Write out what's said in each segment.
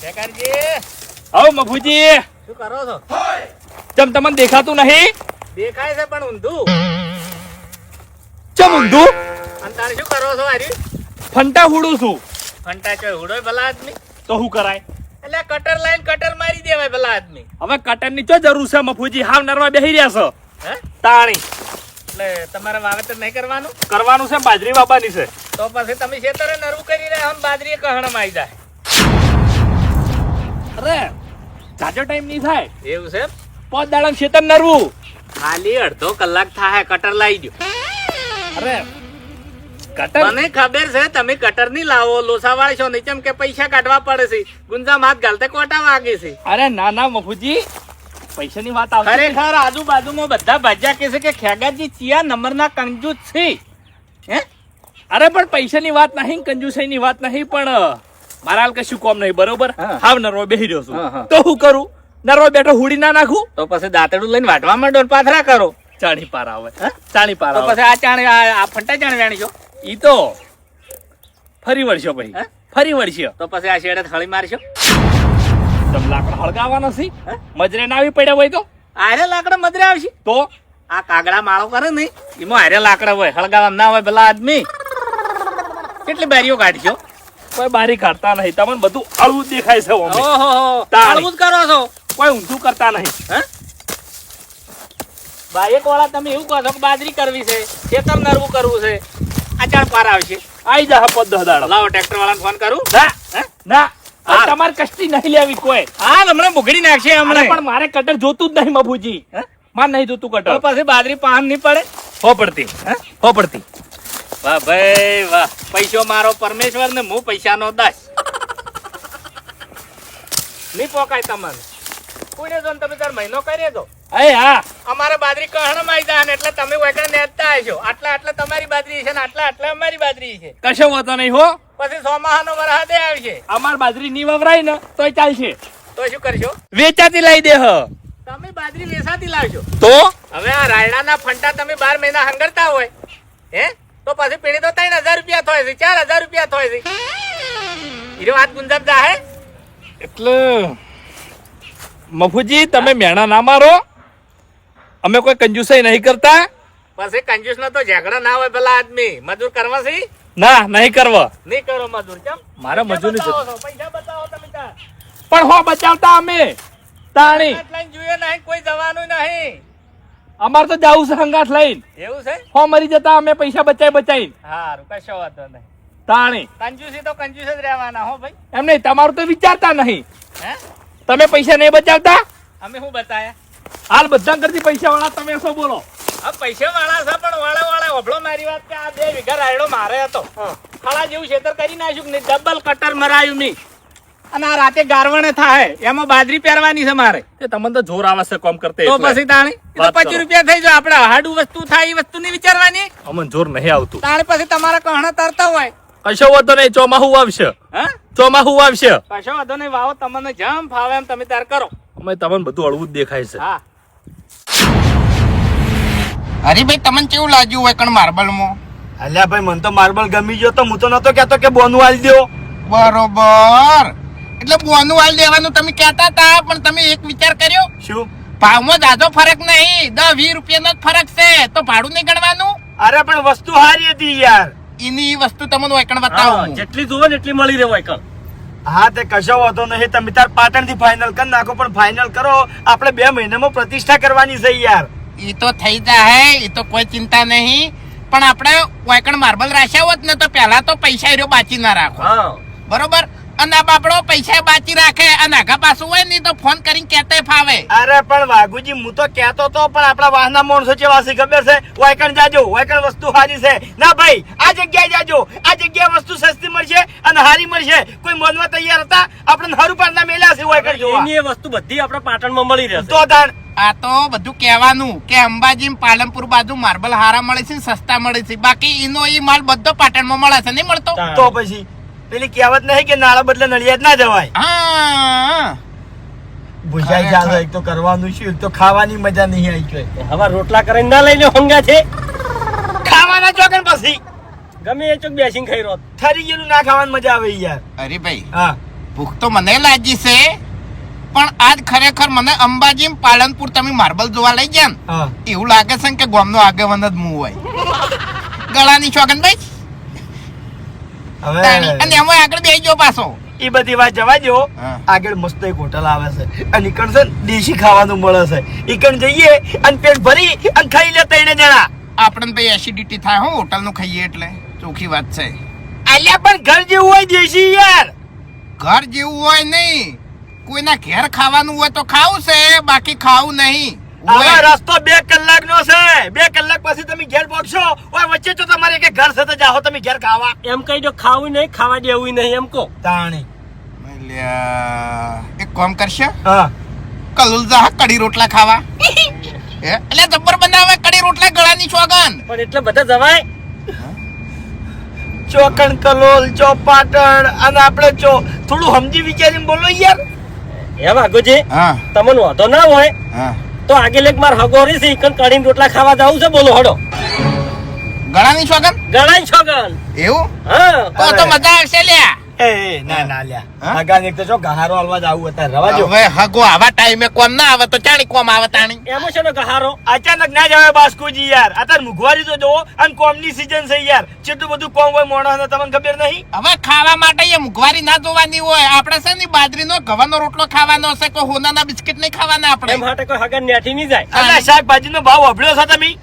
આવો મફુજી, શું કરો છો? ચમ તમને દેખાતું નહીં? દેખાય છે પણ ઊંધું. ચમ ઊંધું? અને તારે શું કરો છો? હારી ફંટા હુડું છું. ફંટા ચોય હુડોય ભલા આદમી. તો શું કરાય? એટલે કટર લાઈન કટર મારી દેવાય ભલા આદમી. હવે કટર ની ચો જરૂર છે મફુજી? હાવ નરવા બેહી રહ્યા છો. હે? તાણી એટલે તમારે વાવેતર નહીં કરવાનું? કરવાનું છે, બાજરી વાવવાની છે. તો પછી તમે ખેતરે નરવું કરી રહ્યા હમ બાજરી કહણમાં આવી જાય. અરે જાજો ટાઈમ નહીં થાય. એવું છે? 5 દાડા ખેતર નરવું. ખાલી અડધો કલાક થાય કટર લાવી દો. અરે કટર મને ખબર છે તમે કટર ની લાવો, લોસા વાળશો નહીં. કેમ કે પૈસા કાઢવા પડે છે. ગુંજા હાથ ગાલતે કોટા વાગે છે. અરે ના ના મફુજી, પૈસાની વાત આવશે. ખરેખર આજુબાજુમાં બધા ભાજ્યા કે છે કે ખેગાજી ચિયા નંબરના કંજૂસ છે. હે? અરે પણ પૈસાની વાત નહીં, કંજુસાઈની વાત નહીં, પણ મારા હાલ કશું કોમ નહીં. બરોબર? હા. હાવ નરવો બેહી રહ્યો છું. હા, હા. તો શું કરું? નરવો બેઠો હુડી ના નાખું? તો પછી દાંતડું લઈને વાટવા માંડો ને પાથરા કરો. ચાણી પાર આવે. ચાણી પાર તો આવે. પછી આ ચાણે આ ફંટા ચાણે વેણી છો. ઈ તો ફરી વળશો ભાઈ. હે? ફરી વળશો. તો પછી આ શેડે થળી મારશો. તમ લાકડા હળગાવવાનો છે? મજરે ના આવી પડ્યા હોય તો? આરે લાકડા મદરે આવશે. તો આ કાગડા માળો કરે ને એમાં હારે લાકડા હોય, હળગાવા ના હોય ભલા આદમી. કેટલી બારીઓ કાઢશો? કોઈ બારી કાઢતા નહીં. તમને બધું અળવું દેખાય છે. ઓમે. ઓહો તાળી. આવું જ કરો છો. કોઈ ઊંધું કરતા નહીં. હે? બાઈક વાળા તમે એવું કહો છો કે બાજરી કરવી છે, ખેતર નરવું કરવું છે, આ ચાણ પાર આવશે. આઈ જા 5-10 દાડા. લાવો ટ્રેક્ટર વાળાને ફોન કરું. ના હે? ના, હા. તમારે કષ્ટી નહીં લેવી કોઈ. હા હમણાં બુગડી નાખશે અરે હમણાં. પણ મારે કટર જોતું જ નહીં મફુજી. હે? માર નહીં જોતું તો કટર. પછી બાજરી પાન નહીં પડે. હો પડતી. હો પડતી. વાહ ભાઈ વાહ, પૈસો મારો પરમેશ્વર ને હું પૈસા નો દાસ. નહીં પોકાય તમને. કોઈને જો ને તમે તાર મહિનો કરી દો. એ હા, અમારે બાજરી કહણમાં આવી જાય ને એટલે તમે વગર નેતા આવશો. આટલા તમારી બાજરી છે ને આટલા અમારી બાજરી છે. કશો વાંધો નહીં હો. પછી સોમાહાનો વરસાદે આવશે. અમાર બાજરી ની વવરાય ને તોય ચાલશે. તો શું કરશો? વેચાતી લઈ દે હ. તમે બાજરી વેસાતી લાવશો. તો હવે આ રાયડાના ફંટા તમે 12 મહિના હંગરતા હોય હે તો પછી પેણી તો 3000 રૂપિયા થાય છે, 4000 રૂપિયા થાય છે. હીરો હાથ ગુંજાબદા હે એટલે મફુજી તમે મેણા ના મારો. અમે કોઈ કંજુસાઈ નહીં કરતા. પછી કંજૂસ નો તો ઝઘડો ના હોય ભલા આદમી. મજૂર કરવા છે ના નહીં કરવા. નહીં કરો મજૂર. કેમ? મારે મજૂરી પૈસા બતાવો છો, પૈસા બતાવો તમે તાર. પણ હો બચાવતા અમે તાણી. હંગાથ લઈને જોઈએ નહીં, કોઈ જવાનું નહીં. અમાર તો જાવું છે હંગાથ લઈને. એવું છે? હો મરી જતા અમે પૈસા બચાઈ હારું, કશો વાંધો નહીં. તાણી. કંજૂસી તો કંજૂસ જ રહેવાના હો ભાઈ. એમ નહીં, તમારું તો વિચારતા નહીં. હે? તમે પૈસા નહીં બચાવતા. અમે શું બતાયા? હાલ બધા કરતી પૈસા વાળા તમે શું બોલો? આ પૈસા વાળા છે પણ વાળા ઓભળો મારી વાત કે આ 2 વીઘા રાયડો મારે હતો. ખાડા જેવું ખેતર કરી નાખ્યું ને ડબલ કટર મરાયું મી. અને આ રાતે ગારવણે થાય એમાં બાજરી પહેરવાની છે મારે. તે તમને તો જોર આવે છે કોમ કરતે. તો પછી તાણી વાત કરો. 25 રૂપિયા થઈ જાય. આપણે હાડું વસ્તુ થાય એ વસ્તુ નહીં વિચારવાની. અમને જોર નહીં આવતું. તાણી પછી તમારા કહણા તરતા હોય. કશો વાંધો નહીં, ચોમાહું આવશે. હા, ચોમાહું આવશે. કશો વાંધો નહીં. વાવો તમને જેમ ફાવે એમ તમે તાર કરો. અમે તમને બધું અળવું જ દેખાય છે. હા, હરીભાઈ તમને કેવું લાગ્યું હોય કણ માર્બલ માં? અલ્યા ભાઈ મને તો માર્બલ ગમી ગયો તો હું તો નતો કહેતો કે બોનું આલી દેવો. બરોબર, એટલે બોનું હાલ દેવાનું તમે કહેતા હતા, પણ તમે એક વિચાર કર્યો? શું? ભાવમાં જાજો ફરક નહીં, 10-20 રૂપિયાનો જ ફરક છે, તો ભાડું નહીં ગણવાનું. અરે પણ વસ્તુ સારી હતી યાર. એની વસ્તુ તમને એકણ બતાવું. જેટલી જોવે ને એટલી મળી રહે હોય. હા તે કશો વાંધો નહીં. તમે તાર પાટણ થી ફાઇનલ કરી નાખો, પણ ફાઇનલ કરો. આપણે 2 મહિનામાં પ્રતિષ્ઠા કરવાની છે યાર. એ તો થઈ જાય, એ તો કોઈ ચિંતા નહીં. પણ આપણે એકણ માર્બલ રાખ્યા હોત ને તો પહેલા તો પૈસા એરો બાકી ના રાખો. બરોબર? અને આ બાપડો પૈસા બાકી રાખે અને આગા પાછું હોય ને તો ફોન કરીને કહેતા ફાવે. અરે પણ વાઘુજી હું તો કહેતો તો, પણ આપણા વાહના માણસો કેવા છે ખબર છે? વાયકણ જાજો, વાયકણ વસ્તુ સારી છે. ના ભાઈ આ જગ્યાએ જાજો, આ જગ્યાએ વસ્તુ સસ્તી મળશે અને સારી મળશે. કોઈ માનવા તૈયાર હતા? આપણે હરું પારના મેલ્યા છે વાયકણ જોવા. એની એ વસ્તુ બધી આપણે પાટણમાં મળી રહેશે. તો તાણ આ તો બધું કહેવાનું કે અંબાજી પાલનપુર બાજુ માર્બલ હારા મળે છે, સસ્તા મળે છે. બાકી એનો એ માલ બધો પાટણમાં મળે છે, નહીં મળતો? તો પછી પેલી કહેવત નહીં કે નાળા બદલે નળિયા જ ના જવાય. હા, ભૂસાઈ જાય એક તો કરવાનું શું, એક તો ખાવાની મજા નહીં આવી છે. હવે રોટલા કરીને ના લઈને હંગા છે. ખાવાના ચોકન પછી ગમે એ ચોક બેસીને ખાઈ રહ્યો. ઠરી ગયેલું ના ખાવાની મજા આવે યાર. અરે ભાઈ હા ભૂખ તો મને લાગી છે, પણ આજ ખરેખર મને અંબાજી પાલનપુર તમે માર્બલ જોવા લઈ ગયા ને હા એવું લાગે છે ને કે ગામનો આગેવાન જ હું હોય. ગળાની શોગન ભાઈ તાણી. અને હવે એમાં આગળ બેસી ગયો પાછો. એ બધી વાત જવા દો. હા. આગળ મસ્ત એક હોટલ આવે છે અને ઈકણ છે ને દેશી ખાવાનું મળે છે. ઈકણ જઈએ અને પેટ ભરી અને ખાઈ લે 3 જણા. આપણને ભાઈ એસિડિટી થાય હો હોટલ નું ખાઈએ એટલે ચોખ્ખી વાત છે. અલ્યા પણ ઘર જેવું હોય દેશી યાર. ઘર જેવું હોય નહીં, કોઈના ઘેર ખાવાનું હોય તો ખાવું છે, બાકી ખાવું નહીં. હવે રસ્તો 2 કલાકનો છે. 2 કલાક પછી તમે ઘેર પહોંચશો. ઓય વચ્ચે તો તમારે કે ઘર સાથે જાઓ તમે ઘેર ખાવા. એમ કહી દો ખાવું નહીં, ખાવા દેવું નહીં એમ કહો. તાણી. અલ્યા, એક કામ કરશે હા કલુલ જા કઢી રોટલા ખાવા. એટલે જબ્બર બનાવે કઢી રોટલા ગળાની શોગન. પણ એટલે બધા જવાય. ચોકણ કલોલ ચોપાટણ અને આપણે થોડું સમજી વિચારીને બોલો યાર. એમ આગોજી હા તમને વાંધો ના હોય હા તો આગળ એક માર હગોરી છે ઈકન કઢીને રોટલા ખાવા જાવું છે. બોલો હડો. ગળાની શોગન ગણાય છોગન. એવું હા તો મજા આવશે લ્યા. એ ના ના લ્યા. હા? હગાને એક તો જો ગહારો હલવા જાવું હતા રવા જો. હવે હગો આવા ટાઈમે કોમ ના આવે તો ચાણી કોમ આવે તાણી. એમાં છે ને ગહારો. અચાનક ના જવાય બાસ્કુજી યાર. અત્યારે મુઘવારી તો જોવો અને કોમની સીઝન છે યાર. કેટલું બધું કોમ હોય મોણસને તમને ખબર નહીં. હવે ખાવા માટે એ મુઘવારી ના જોવાની હોય. આપણે છે ને બાજરીનો ગવાનો રોટલો ખાવાનો છે, કોઈ હોનાના બિસ્કિટ નહીં ખાવાના એમ આપણે. માટે કોઈ હગન નેઠી નહીં જાય. અને શાકભાજીનો ભાવ અભળ્યો છો તમે?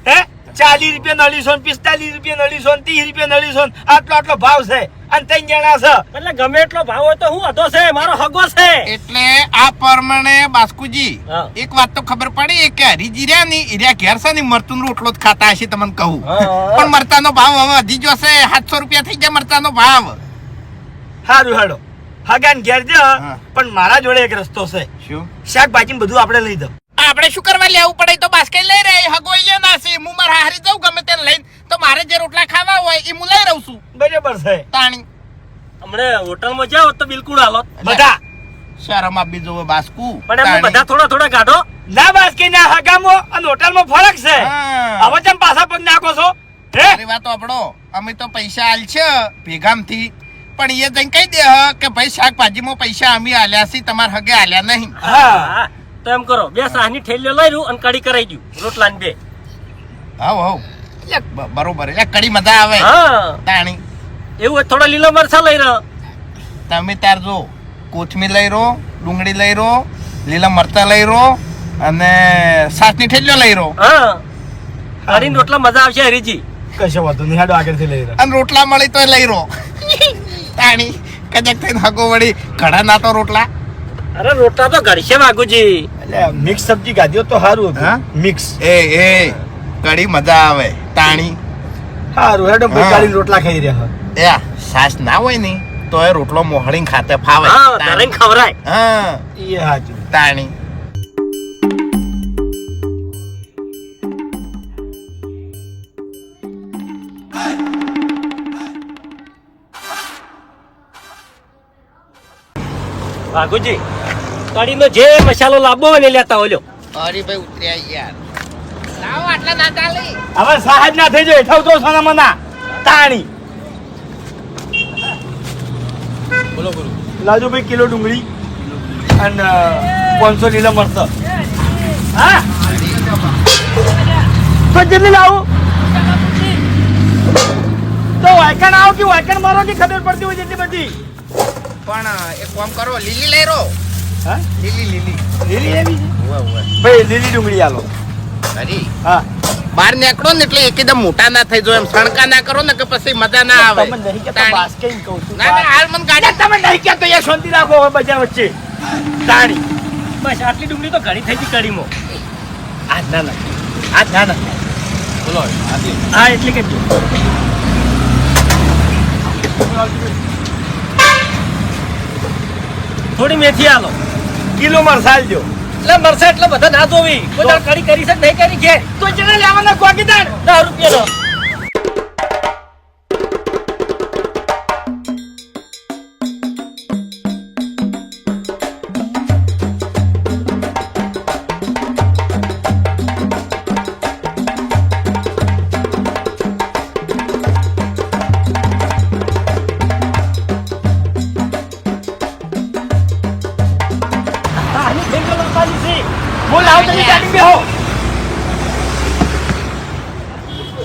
હે 40 રૂપિયા નળીસો 45 રૂપિયા નળીસો 30 રૂપિયા નળીસો આટલો આટલો ભાવ છે અને 3 જણા છે. એટલે ગમે એટલો ભાવ હોય તો હું હતો છે મારો હગો છે. એટલે આ પ્રમાણે બાસ્કુજી હા. એક વાત તો ખબર પડી કે હરીજી રહ્યા ની ઈર્યા ઘેર છે ને મરતું રોટલો જ ખાતા હશે તમને કહું. હા. પણ મરચાનો ભાવ હવે વધી જશે. 700 રૂપિયા થઈ ગયા મરચાનો ભાવ. સારું હેડો હગાન ઘેર જ. હા. પણ મારા જોડે એક રસ્તો છે. શું શાકભાજી બધું આપણે લઈ દો. આપણે શું કરવા લેવું પડે તો બાસ્કેટ લઈ રહી હગોઈએ ના છે. હું મારા હારી જાઉં ગમે તેને લઈને તો મારે જે રોટલા ખાવા હોય એ હું લઈ રહું છું બરાબર છે. તાણી. હમણે હોટલમાં જાઓ તો બિલકુલ હાલો. બધા શરમ આપી જોવે બાસ્કુ. પણ એમ તાણી. બધા થોડા થોડા કાઢો. ના બાસ્કી ના હગામો અને હોટલમાં ફરક છે. હા. હવે તમે પાછા પગ નાખો છો હે? મારી વાત સાંભળો, અમે તો પૈસા આલ છે ભેગામથી, પણ એ જઈને કહી દે કે ભાઈ શાકભાજીમાં પૈસા અમે આલ્યા છે, તમારે હગે આલ્યા નહીં. હા હા તો એમ કરો 2 સાહની થેલીઓ લઈ રહ્યું અને કઢી કરાઈ દઉં રોટલા ને 2. હાવ હાવ બરોબર. એટલે કડી મજા આવે હા તાણી. એવું હોય થોડા લીલો મરચા લઈ રહ્યો. તમે તાર જો કોથમીર લઈ રહો, ડુંગળી લઈ રહો, લીલા મરચા લઈ રહો અને સાસની ઠેલીઓ લઈ રહો. હા કઢીને રોટલા મજા આવશે હરીજી. કશો વાંધો નહીં હેડો આગળથી લઈ રહ્યો. અને રોટલા મળી તો લઈ રહો તાણી. કદાચ થઈને હગો વળી ઘડા ના તો રોટલા. અરે રોટલા તો ઘડશે વાઘુજી. એટલે મિક્સ સબ્જી ગાધ્યો તો સારું હા? હતું. મિક્સ એ કડી મજા આવે તાણી. સારું હેડો હા. કાઢીને રોટલા ખાઈ રહ્યા. એ સાસ ના હોય ને તો એ રોટલો મોહળીને ખાતે ફાવે. હા તાણી. ધરીને ખવરાય. હા એ હાચું. તાણી. વાઘુજી કઢીનો જે મસાલો લાવવો હોય ને લેતા હોય લ્યો. અરે ભાઈ ઉતર્યા યાર. લાવો આટલા ના ચાલે. હવે સહાજ ના થઈ જાય હેઠા ઉતરો સોના મના તાણી. બોલો બોલો. લાજો ભાઈ કિલો ડુંગળી અને 500 લીલા મરચાં. હા તો જલ્દી લાવો. તો વાયકણ આવો કે વાયકણ મારો ની ખબર પડતી હોય જેટલી બધી. પણ એક કામ કરો, લીલી લઈ રહો. હા લીલી લીલી. લીલી એવી છે ઓવે ઓવે. ભાઈ લીલી ડુંગળી આલો. હરી હા બહાર નીકળો ને એટલે એકદમ મોટા ના થઈ જાય, એમ સણકા ના કરો ને કે પછી મજા ના આવે. તમે નહીં કહેતા તાણી. બાસ્કેટ કહું છું. ના ના હાલ મને ગાડી. તમે નહીં કહેતો યાર શાંતિ રાખો હવે બજાર વચ્ચે તાણી. બસ આટલી ડુંગળી તો ઘણી થઈ ગઈ કઢીમાં. આજ ના ના આજ ના ના બોલો હા એટલી કહેજો. થોડી મેથી આલો. કિલો મરસાલ જો. એટલે મરસા એટલે બધા ના જોવી. કોઈ દાડ કઢી કરી છે કે નહીં કરી છે? તો ચને લેવાના કોકીદાર 10 રૂપિયાનો.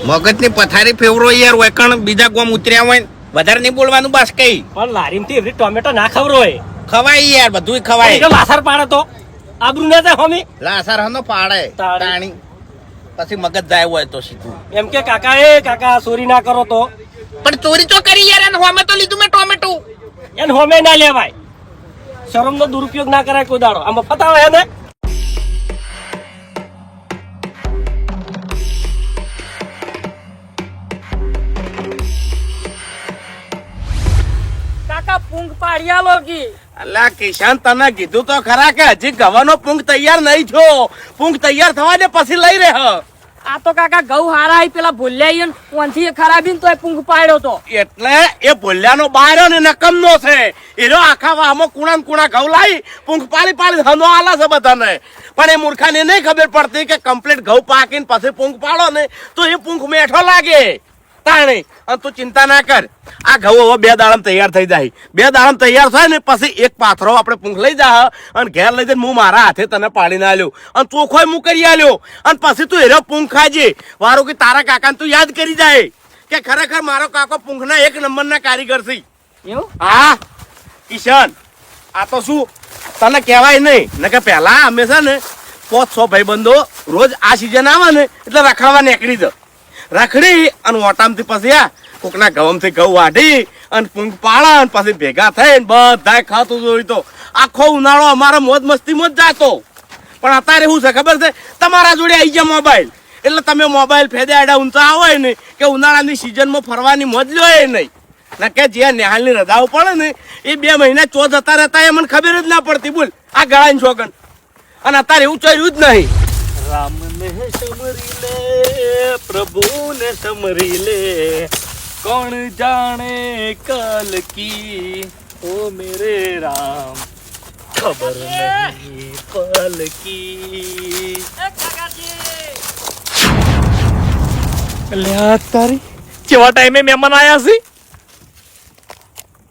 મગજની પથારી ફેવરો યાર વેકણ બીજા ગોમ ઉતર્યા હોય ને. વધારે નહીં બોલવાનું બસ કઈ પણ લારીમથી એવી ટોમેટો ના ખવરો હોય ખવાય યાર બધું ખવાય એટલે લાસર પાડે તો આબરૂ ના જાય હોમી લાસાર હનો પાડે તાળી. તાણી પછી મગજ જાય હોય તો સીધું એમ કે કાકા ચોરી ના કરો તો પણ ચોરી તો કરી યાર અને હોમે તો લીધું મેં ટોમેટો એને હોમે ના લેવાય શરમનો દુરુપયોગ ના કરાય કોઈ દાડો આમાં ફતાવે હે ને કાકા પૂંગ પાડ્યા લોગી અલા કિશન તને કીધું તો ખરા કે હજી ગવાનો પૂંગ તૈયાર નહીં થયો પૂંગ તૈયાર થવા દે પછી લઈ રહે આ તો કાકા ઘઉં હારા આઈ પેલા ભૂલ્યા ઈ ને ઓનથી એ ખરાબી ને તોય પૂંગ પાડ્યો તો એટલે એ ભૂલ્યાનો બાયરો ને નકમનો છે એનો આખા વાહમાં કુણા ને કુણા ઘઉં લાવી પૂંગ પાડી હનો આલા છે બધાને પણ એ મૂર્ખાને નહીં ખબર પડતી કે કમ્પ્લીટ ઘઉં પાકીને પછી પૂંગ પાડો ને તો એ પૂંગ મેઠો લાગે તાણે અને તું ચિંતા ના કર આ ઘઉં હવે 2 દાડામાં તૈયાર થઈ જાય 2 દાડામાં તૈયાર થાય ને પછી એક પાથરો આપણે પૂંગ લઈ જા અને ઘેર લઈ જઈને હું મારા હાથે તને પાડીને આલ્યો અને ચોખ્ખોય હું કરી આલ્યો અને પછી તું એનો પૂંગ ખાજે વારો કે તારા કાકાને તું યાદ કરી જાય કે ખરેખર મારો કાકો પૂંગના 1 નંબરના કારીગર છે એવું હા કિશન આ તો શું તને કહેવાય નહીં ને કે પહેલા અમે છે ને 500 ભાઈબંધો રોજ આ સિઝન આવે ને એટલે રખડવા નીકળી જ રખડી અને ઓટામથી પછી આ કોકના ઘઉંથી ઘઉં વાઢી અને પૂંગ પાડા અને પછી ભેગા થઈને બધાય ખાતું જોયું તો આખો ઉનાળો અમારો મોજ મસ્તીમાં જ જાતો પણ અત્યારે શું છે ખબર છે તમારા જોડે આવી ગયા મોબાઈલ એટલે તમે મોબાઈલ ફેદે આડા ઊંચા આવે ને કે ઉનાળાની સિઝનમાં ફરવાની મોજ લ્યો એ નહીં ના કે જે નિહાળની રજાઓ પડે ને એ 2 મહિના ચો જતા રહેતા એ મને ખબર જ ના પડતી બોલ આ ગળાની છોકન અને અત્યારે એવું ચોર્યું જ નહીં રામને સમરી લે પ્રભુને સમરી લે કોણ જાણે કલ કી ઓ મેરે રામ ખબર નહીં પલ કી લ્યા તારી કેવા ટાઈમે મહેમાન આયા છે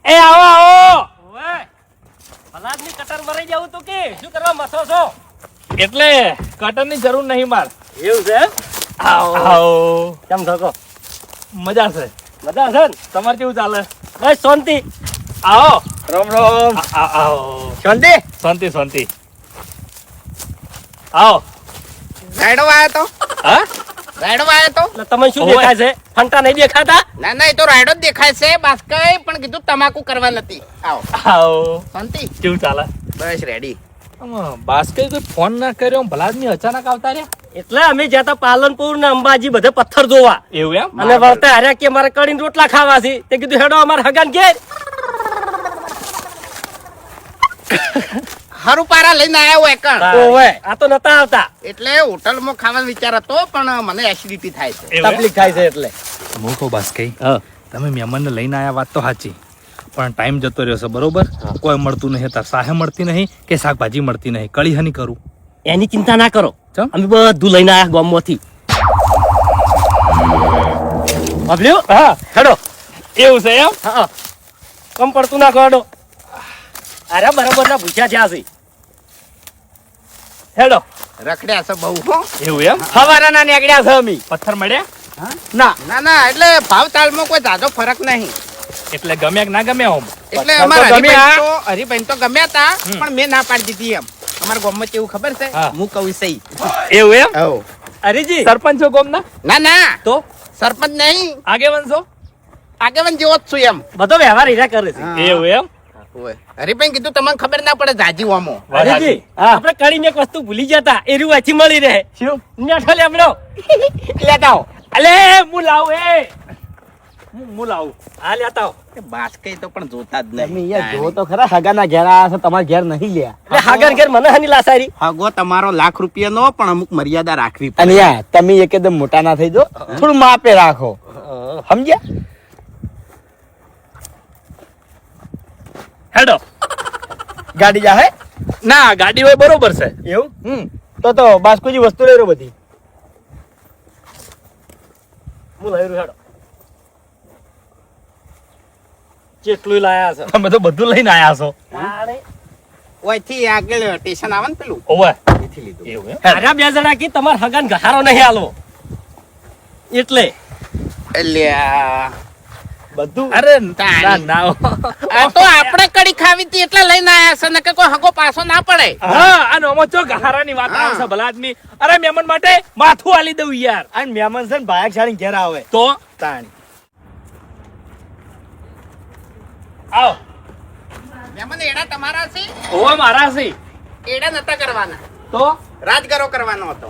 એ આવો આવો ઓવે ભલાદની કટર મરાઈ જાવું તો કે શું કરવા મથો છો એટલે કટરની જરૂર નહીં માર એવું છે આવો કેમ થકો મજા છે બધા છે ને તમારે કેવું ચાલે બસ શાંતિ આવો રામ રામ આવો શાંતિ શાંતિ શાંતિ આવો રાયડો આવ્યો તો હા રાયડો આવ્યો તો એટલે તમને શું ઓવે. દેખાય છે ફંટા નહીં દેખાતા ના ના એ તો રાયડો જ દેખાય છે બસ કઈ પણ કીધું તમાકુ કરવા નથી આવો આવો શાંતિ કેવું ચાલે બસ રેડી બાસ્કેટ કોઈ ફોન ના કર્યો ભલાદમી અચાનક આવતા રહ્યા એટલે અમે જ્યાં તા પાલનપુર ને અંબાજી બધે પથ્થર જોવા એવું એમ અને વળતા હાર્યા કે મારે કડીને રોટલા ખાવા છે તે કીધું હેડો અમારે હગાન ઘેર હારું પારા લઈને આવ્યા હોય કણ ઓવે આ તો નતા આવતા એટલે હોટલમાં ખાવાનો વિચાર હતો પણ મને એસિડિટી થાય છે એવું એમ? તકલીફ થાય છે એટલે હું કહું બસ કઈ તમે મહેમાનને લઈને આવ્યા વાત તો સાચી પણ ટાઈમ જતો રહ્યો છે બરોબર કોઈ મળતું નહીં તાર સાહે મળતી નહીં કે શાકભાજી મળતી નહીં કળી હની કરું એની ચિંતા ના કરો ચમ? અમે બધું લઈને આયા ગામમાંથી બાબલ્યો હા હેડો એવું છે એમ હા કમ પડતું ના હેડો અરે બરાબર ના ભૂસ્યા થયા છે હેડો રખડ્યા છે બહુ હો એવું એમ હવારાના નીકળ્યા છે અમે પથ્થર મળ્યા ના ના ના એટલે ભાવ તાલમાં કોઈ જાજો ફરક નહીં એટલે ગમ્યા કે ના ગમ્યા હોમ એટલે પથ્થર અમારા તો ગમ્યા. હરિભાઈ તો ગમ્યા તા પણ મેં ના પાડી દીધી એમ અમારા ગામમાં કેવું ખબર છે હા. હું કહું સહી એવું એમ હો અરેજી સરપંચ છો ગોમના ના ના તો સરપંચ નહીં આગેવાન છો આગેવાન જેવો જ છું એમ બધો વ્યવહાર હીરા કરે છે હા. એવું એમ ઓય. હરિભાઈ કીધું તમને ખબર ના પડે જાજી વામો અરેજી આપણે કડીને એક વસ્તુ ભૂલી ગયા તા એ રૂ અહીંથી મળી રહે શું નેઠો લેમડો લેતા આવો અલે હું લાવું એ હું લાવું હા લેતા આવો બાસ કઈ તો પણ જોતા જ તમે નહીં યાર જો તો ખરા હગાના ઘેર આયા છે તમારા ઘેર નહીં લ્યા એટલે હાગર ઘેર મને હની લાસારી હગો તમારો ₹1,00,000 નો પણ અમુક મર્યાદા રાખવી અને પડે યાર તમે એકદમ મોટા ના થઈ જો થોડું માપે રાખો સમજ્યા હેડો ગાડી જા હે ના ગાડી હોય બરોબર છે એવું તો બાસ્કુજી વસ્તુ લઈ રહ્યો બધી હું લઈ રહ્યો હેડો જેટલું લાયા છે તમે તો બધું લઈને આયા છો ઓયથી આગળ સ્ટેશન આવે ને પેલું ઓવે એથી લીધું એવું એમ અરે બે જણા કી તમાર હગાન ગહારો નહીં આલો એટલે અલ્યા બધું અરે તાણી. ના ના આ તો આપણે કડી ખાવી હતી એટલે લઈને આયા છે નકર કોઈ હગો પાછો ના પડે હા આ નોમો ચો ગહારાની વાત આવે છે ભલા આદમી અરે મહેમાન માટે માથું આલી દઉં યાર અને મહેમાન છે ને ભાયક શાળી ઘેર આવે તો તાણી આવ મહેમાન એડા તમારા છે ઓવા મારા છે એડા નતા કરવાના તો રાજગરો કરવાનો હતો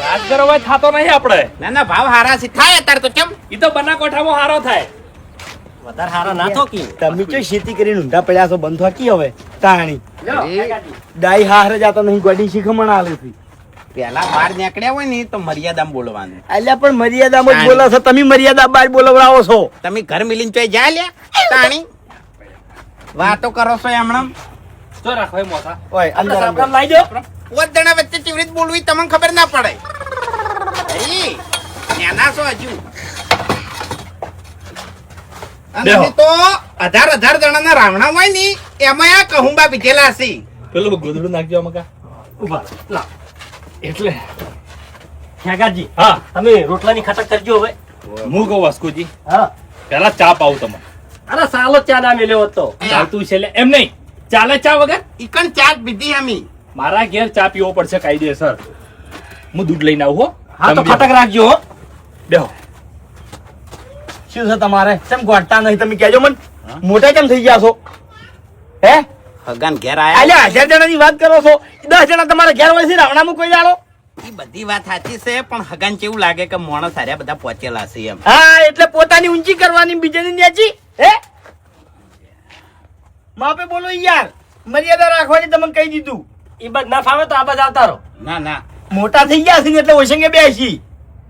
રાજગરો હોય થાતો નહીં આપણે ના ના ભાવ હારા છે થાય અત્યારે તો કેમ ઈ તો બના કોઠામાં હારો થાય વધારે હારા ના થો કી તમે જો ખેતી કરીને ઊંધા પડ્યા છો બંધ થાકી હવે તાણી અરે, ડાઈ હારે જાતો નહીં ગોડી શીખમણ આલે છે પેલા બહાર નીકળ્યા હોય ને તો મર્યાદામાં બોલવાનું અલ્યા પણ મર્યાદામાં જ બોલો છો તમે મર્યાદા બાર બોલવડાવો છો તમે ઘર મિલીને ચોય જા લ્યા તાણી વાતો કરો છો હમણાં તો રાખો એ મોસા ઓય અંદર અંદર લાઈ દો પોત જણા વચ્ચે કેવી રીતે બોલવી તમને ખબર ના પડે અરે, નાના છો હજુ અને બેહો. અમે તો 18 જણાના રાવણા હોય ને એમાં આ કહુંબા પીધેલા છે પેલું ગોદડું નાખજો મકા ઉભા લા એટલે ખેગાજી હા તમે રોટલાની ખાટક કરજો હવે હું કહું વાસ્કુજી હા પેલા ચા પાવ તમે અરે સાલો ચા ના મેલ્યો હતો ચાલતું છે એટલે એમ નહીં ચાલે ચા વગર ઈકણ ચાટ પીધી અમે મારા ઘેર ચા પીવો પડશે કાયદેસર હું દૂધ લઈને આવું હો હા તો તમે ખાટક રાખજો હો બેહો શું છે તમારે કેમ ગોઠતા નહીં તમે કહેજો મને મોટા કેમ થઈ ગયા છો હે હગાન ઘેર આયા અલ્યા 1000 જણાની વાત કરો છો 10 જણા તમારા ઘેર હોય છે રાવણામાં કોઈ જાણો એ બધી વાત સાચી છે પણ હગાન કેવું લાગે કે મોણસ હાર્યા બધા પહોંચેલા છે એમ હા એટલે પોતાની ઊંચી કરવાની બીજાની નેચી હે માપે બોલો યાર મર્યાદા રાખવાની તમને કહી દીધું ઈ બધ ના ફાવે તો આ બધ આવતા રહો ના ના મોટા થઈ ગયા છે ને એટલે ઓછંગે બેસી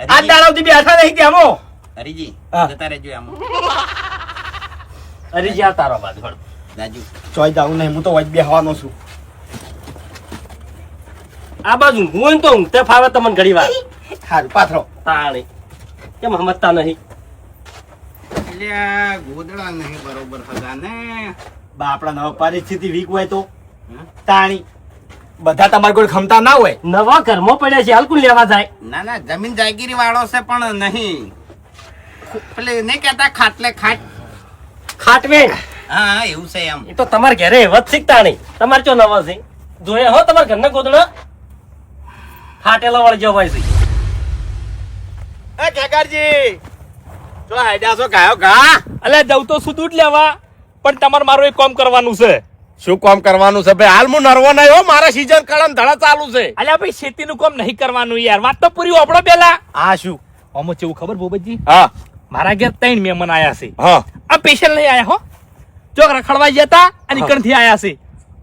આ દાડાવથી બેઠા નહીં તેમો હરીજી હા. જતા રહેજો એમ અરે જી આવતા રહો બાદ હળ રાજુ ચોઈ જાઉં નહીં હું તો વચ બેહવાનો છું આ બાજુ ઊંઘવું હોય ને તો ઊંઘતે ફાવે તમને ઘડી વાર સારું પાથરો તાણી કેમ સમજતા નહીં અલ્યા ગોદડા નહીં બરોબર હગાને બાપડા નવા પરિસ્થિતિ વીક હોય તો તાણી બધા તમારી કોઈ ક્ષમતા ના હોય નવા ઘરમાં પડ્યા છે હાલ કોણ લેવા જાય ના ના જમીન જાગીરી વાળો છે પણ નહીં પેલે નહીં કહેતા ખાટલે ખાટ ખાટવે હા એવું છે એમ એ તો તમારે ઘરે વધ શીખતા નહીં તમારે ચો નવા છે જોયા હો તમારા ઘરના ગોદડા ફાટેલા વાળી જવાય છે એ ખેગારજી જો હાઈડા છો ગાયો ગા અલે જવું તો શું દૂધ લેવા પણ તમારે મારું એક કામ કરવાનું છે શું કામ કરવાનું છે ભાઈ હાલ હું નરવો નહીં હો મારા સીઝન કળમ ધડા ચાલુ છે અલ્યા ભાઈ ખેતીનું કામ નહીં કરવાનું યાર વાત તો પૂરી આપણો પેલા આ શું આમ કેવું ખબર ભૂપતજી હા મારા ઘેર 3 મહેમાન આયા છે હા આ સ્પેશિયલ નહીં આયા હો જો રખડવા ગયા હતા અને ઈકણથી આયા છે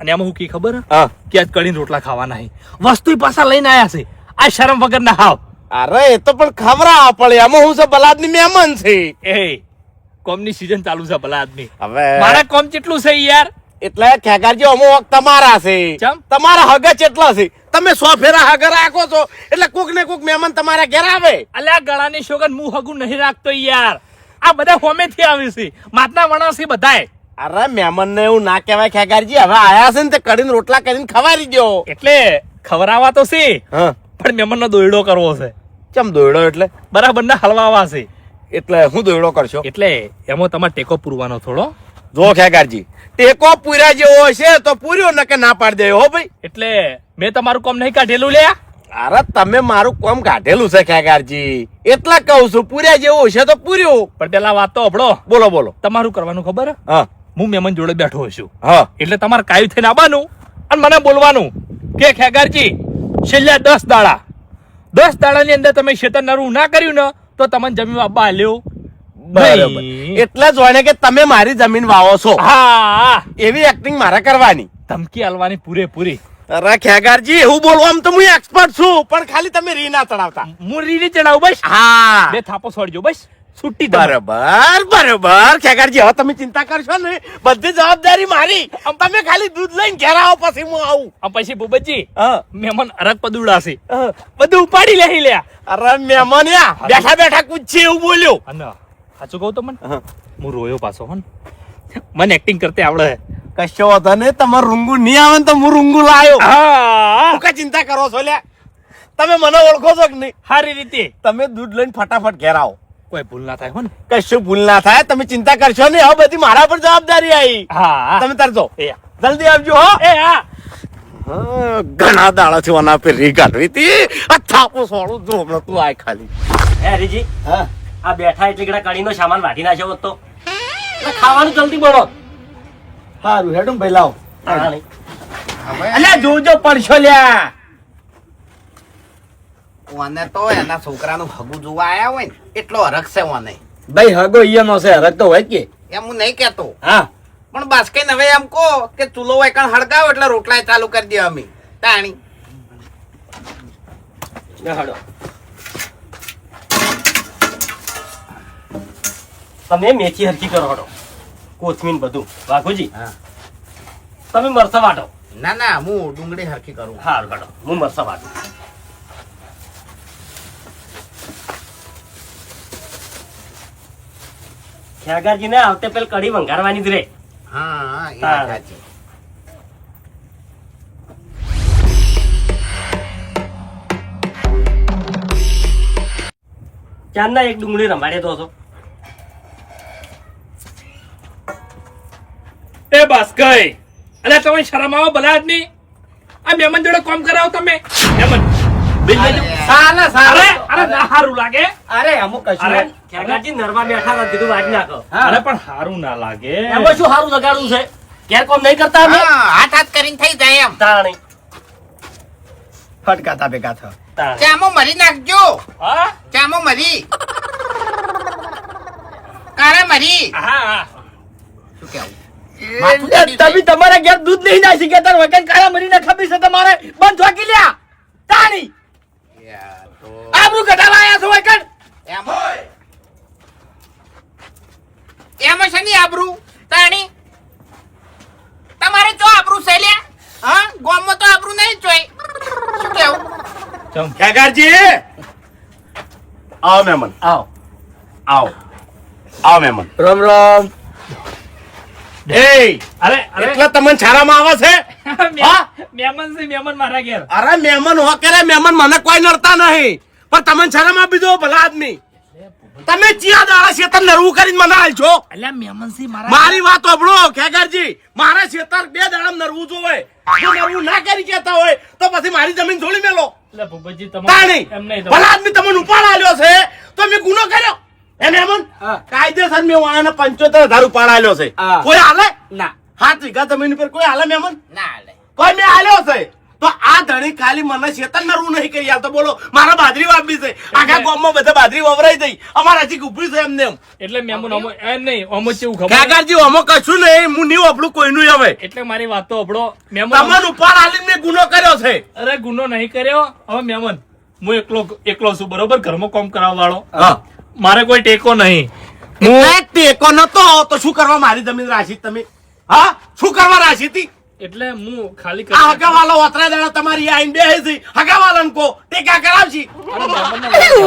અને આમાં હું કી ખબર હા કે આજ કઢીને રોટલા ખાવાના છે વસ્તુ પાછા લઈને આયા છે આ શરમ વગર ના હાવ અરે એ તો પણ ખવરા પડે એમાં હું છે બલાદની મહેમાન છે એ કોમની સીઝન ચાલુ છે ભલા આદમી હવે મારા કોમ કેટલું છે યાર એટલે ખેગારજી અમુક તમારા છે ચમ? તમારા હગા કેટલા છે તમે 100 ફેરા હગા રાખો છો એટલે કોક ને કોક મહેમાન તમારા ઘેર આવે અલ્યા ગળાની સોગન મું હગું નહીં રાખતો યાર આ બધા હોમેથી આવે છે માતના વણા છે બધાય અરે મહેમાન ને એવું ના કહેવાય ખેગારજી હવે આયા છે ને તે કઢીને રોટલા કરીને ખવારી દો એટલે ખવરાવા તો છે હા પણ મહેમાનનો દોયડો કરવો છે ચમ દોયડો એટલે બરાબર ના હલવાવા છે એટલે હું દોયડો કરશો એટલે એમાં તમારે ટેકો પૂરવાનો થોડો જો ખેગારજી ટેકો પૂર્યા જેવો હશે તો પૂર્યો નકે ના પાડી દે હો ભાઈ એટલે મેં તમારું કામ નહીં કાઢેલું લ્યા અરે તમે મારું કોમ કાઢેલું છે ખેગારજી એટલા કહું છું પૂર્યા જેવું હશે તો પૂર્યું પણ પેલા વાત તો અભડો બોલો બોલો તમારું કરવાનું ખબર હા હું મહેમાન જોડે બેઠો છું હા એટલે તમારે કાયું થઈને આવવાનું અને મને બોલવાનું કે ખેગારજી છેલ્લા 10 દાડા 10 દાડાની અંદર તમે શેતર નરું ના કર્યું ને તો તમને જમીન આપવા આલ્યો બરાબર નહીં. એટલે જ હોય ને કે તમે મારી જમીન વાવો છો હા એવી એક્ટિંગ મારે કરવાની ધમકી આલવાની પૂરેપૂરી અરે ખેગારજી એવું બોલવામાં તો હું એક્સપર્ટ છું પણ ખાલી તમે રી ના ચડાવતા હું રીની ચડાવું બસ હા બે થાપો છોડજો બસ છૂટી તમારે. બરોબર બરોબર ખેગારજી હવે તમે ચિંતા કરશો ને બધી જવાબદારી મારી તમે ખાલી દૂધ લઈને ઘેર આવો પછી હું આવું આમ પછી ભૂપતજી હા મહેમાન અરગ પદુડા છે બધું ઉપાડી લે લ્યા અરે મહેમાન યા બેઠા બેઠા પૂછશે એવું બોલ્યો અને સાચું કહું તો મને હું રોયો પાછો હો ને. મને એક્ટિંગ કરતે આવડે કશો વાંધો નહીં તમારું રૂંગું નહીં આવે ને તો હું રૂંગું લાયો હા શું કા ચિંતા કરો છો લ્યા તમે મને ઓળખો છો કે નહીં સારી રીતે તમે દૂધ લઈને ફટાફટ ઘેર આવો કોઈ ભૂલ ના થાય હો ને. કશું ભૂલ ના થાય, તમે ચિંતા કરશો નહીં. હવે બધી મારા પર જવાબદારી આવી. હા તમે તરજો, એ જલ્દી આવજો હો. એ હા ઘણા દાડા થી ઓના પે રી કાઢવી હતી. આ થાપો સોળું જો હમણાં તું આય ખાલી. હે હરીજી, હા આ બેઠા એટલે કડા કઢીનો સામાન વાઢી નાખ્યો હોત તો એટલે ખાવાનું જલ્દી બનો. સારું હેડું ભાઈ લાવો. હા નહીં. અલ્યા જોજો પડશો લ્યા. ઓને તો એના છોકરાનું હગું જોવા આયા હોય ને એટલો હરખ છે ઓને. ભાઈ હગો ઈયાનો છે, હરક તો હોય કે. એમ હું નહીં કેતો, હા પણ બસ કઈ હવે એમ કહો કે ચૂલો વાયકણ હળગાવો એટલે રોટલા ચાલુ કરી દે અમે તાણી. બેહાડો. તમે મેથી હરખી કરો હડો, કોથમીર બધું. વાઘુજી, તમે મરસા વાટો. ના ના હું ડુંગળી હરખી કરું. હારું હડો, હું મરસા વાટું. ખેગારજીને આવતે પેલ કઢી વંગારવાની જ રે. હા એ હા. વાત સાચી. ચાંદના એક ડુંગળી રમાડે તો છો. એ બસ ગઈ. અલ્યા તમે શરમ આવો ભલા આદમી. આ મહેમાન જોડે કામ કરાવો તમે. મહેમાન બિલ લેજો. સાલા અરે અરે ના હારું લાગે. અરે અમુક કશું અરે નહીં. ખેગારજી નરવા બેઠા હતા, કીધું વાટી નાખો. અરે પણ હારું ના લાગે. એમાં શું હારું લગાડવું છે? ઘેર કોમ નહીં કરતા અમે? હા, હાથ હાથ કરીને થઈ જાય એમ. તાણી. ફટકાતા ભેગા થા. તાણી. ચામો મરી નાખજો. હા ચામો મરી. કારે મરી. હા હા. શું કેવું? તમે તમારા ઘેર દૂધ નહીં નાખી કે તાર વગર કાળા મરીને ખબી છે તમારે બંધ વાકી લ્યા તાણી યાર તો આબરૂ કઢાવા આયા છો વગર. એમ એમાં છે ની આબરૂ તાણી. તમારે જો આબરૂ છે લ્યા? હા, ગામમાં તો આબરૂ નહીં જોઈ. શું કેવું? ખેગારજી આવો મહેમાન, આવો. આવો આવો મહેમાન. રામ રામ. એ અરે અરે એટલે તમને છારામાં આવે છે? હા? મહેમાન છે મહેમાન મારા ઘેર. અરે મહેમાન હો કરે મહેમાન, મને કોઈ નડતા નહીં, પણ તમને છારામાં આપી દો ભલા આદમી. તમે ચિયા દાડા શેતર નરવું કરીને મને આલજો. અલ્યા મહેમાન છે મારા. મારી વાત સાંભળો ખેગારજી, મારા શેતર 2 દાડા નરવું જોવે. જો નરવું ના કરી કેતા હોય તો પછી મારી જમીન થોડી મેલો. એટલે ભૂપતજી તાણી એમ નહીં ભલા આદમી તમને ઉપાડ આલ્યો છે તો મેં ગુનો કર્યો એ મહેમાન. કાયદેસર મેં વાળાને 75,000 ઉપાડ આલ્યો છે. કોઈ હાલે ના 7 વીઘા જમીન પર કોઈ હાલે મહેમાન? ના હાલે. કોઈ મેં આલ્યો છે તો આ ધણી ખાલી મને શેતર નરવું નહીં કરી આલતો. બોલો મારા બાજરી વાપી છે, આખા ગામમાં બધા બાજરી વવરાઈ થઈ, અમારા હજી ઉભી છે એમને એમ. એટલે મહેમાન અમો એમ નહીં અમો કેવું ખબર કાકાજી અમો કશું નહીં, હું નહીં વાપરું કોઈનું હવે. એટલે મારી વાત તો અભડો મહેમાન. તમને ઉપાડ આલીને મેં ગુનો કર્યો છે. અરે ગુનો નહીં કર્યો. હવે મહેમાન હું એકલો છું બરોબર, ઘરમાં કામ કરાવવા વાળો. હા મારે કોઈ ટેકો નહીં. હું ટેકો નતો તો શું કરવા મારી જમીન રાશી તમે? હા શું કરવા રાશી હતી? એટલે હું ખાલી આ હગાવાલો ઓતરા દાડા તમારી આઈને બેહી છે, હગાવાલાને કો ટેકા કરાવશી.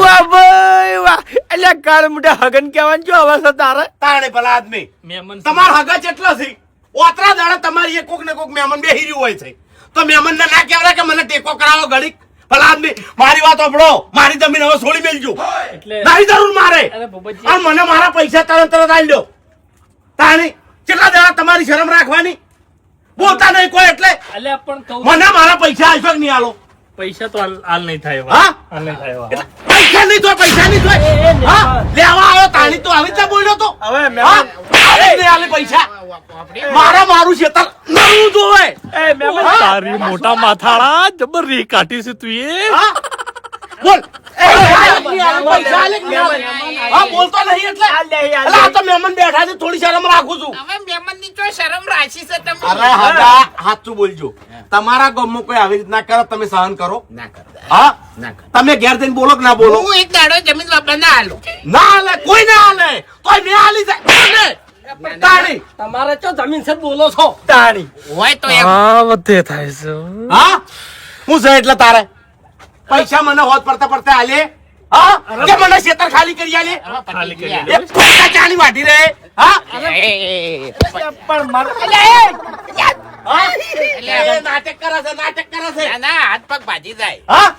વાહ ભાઈ વાહ. એટલે કાળ મોટા હગન કહેવાનું જો હવે છે તારે તાણે ભલા આદમી. મહેમાન તમાર હગા કેટલો છે? ઓતરા દાડા તમારી એક કોક ને કોક મહેમાન બેહી રહ્યું હોય છે તો મહેમાન ના કહેવાય કે મને ટેકો કરાવો ઘડીક. ભલા આદમી મારી વાત સાંભળો, મારી જમીન હવે છોડી મેલજો. એટલે નહીં જરૂર મારે. અરે ભૂપતજી અને મને મારા પૈસા તરત આલી દો. તાણી કેટલા દાડા તમારી શરમ રાખવાની? બોલતા નહીં કોઈ એટલે અલ્યા પણ કહું મને મારા પૈસા આલશો કે નહીં આલો? પૈસા તો હાલ નહીં થાય હવે. હા? હાલ નહીં થાય હવે. પૈસા નહીં તો પૈસા નહીં તો હા લેવા આવ્યો તાણી તો આવી રીતે બોલ્યો તો હવે નહીં આલે પૈસા. મારું શેતર નવું જોવે. તારી મોટા માથાળા જબરી કાઢી છે તું એ. હા? બોલ પૈસા આલે કે નહીં આલે? હા બોલતો નહીં એટલે અલા, આ તો મહેમાન બેઠા છે, થોડી શરમ રાખું છું. હવે મહેમાનની તો શરમ રાખી છે તમે. અરે હગા સાચું બોલજો. તમારા ગામમાં કોઈ આવી રીતના કરે તમે સહન કરો? ના કરતા. હા ના કરતા. તમે ઘેર જઈને બોલો કે ના બોલો? હું એક દાડો જમીન વાપરા ના હાલું. ના હાલે, કોઈ ના હાલે. તોય મેં હાલી જાય. તાણી તમારે ચો જમીન છે બોલો છો? તાણી હોય તો એમ. હા હું છે એટલે તારે પૈસા મને હોત પડતા પડતા હાલે? હા કે મને શેતર ખાલી કરી આલે? ખાલી કરી એ પૈસા ચાની વાઢી રહે. હા પણ નાટક કરે છે, નાટક કરે છે. ના ના હાથ પગ ભાજી જાય. હા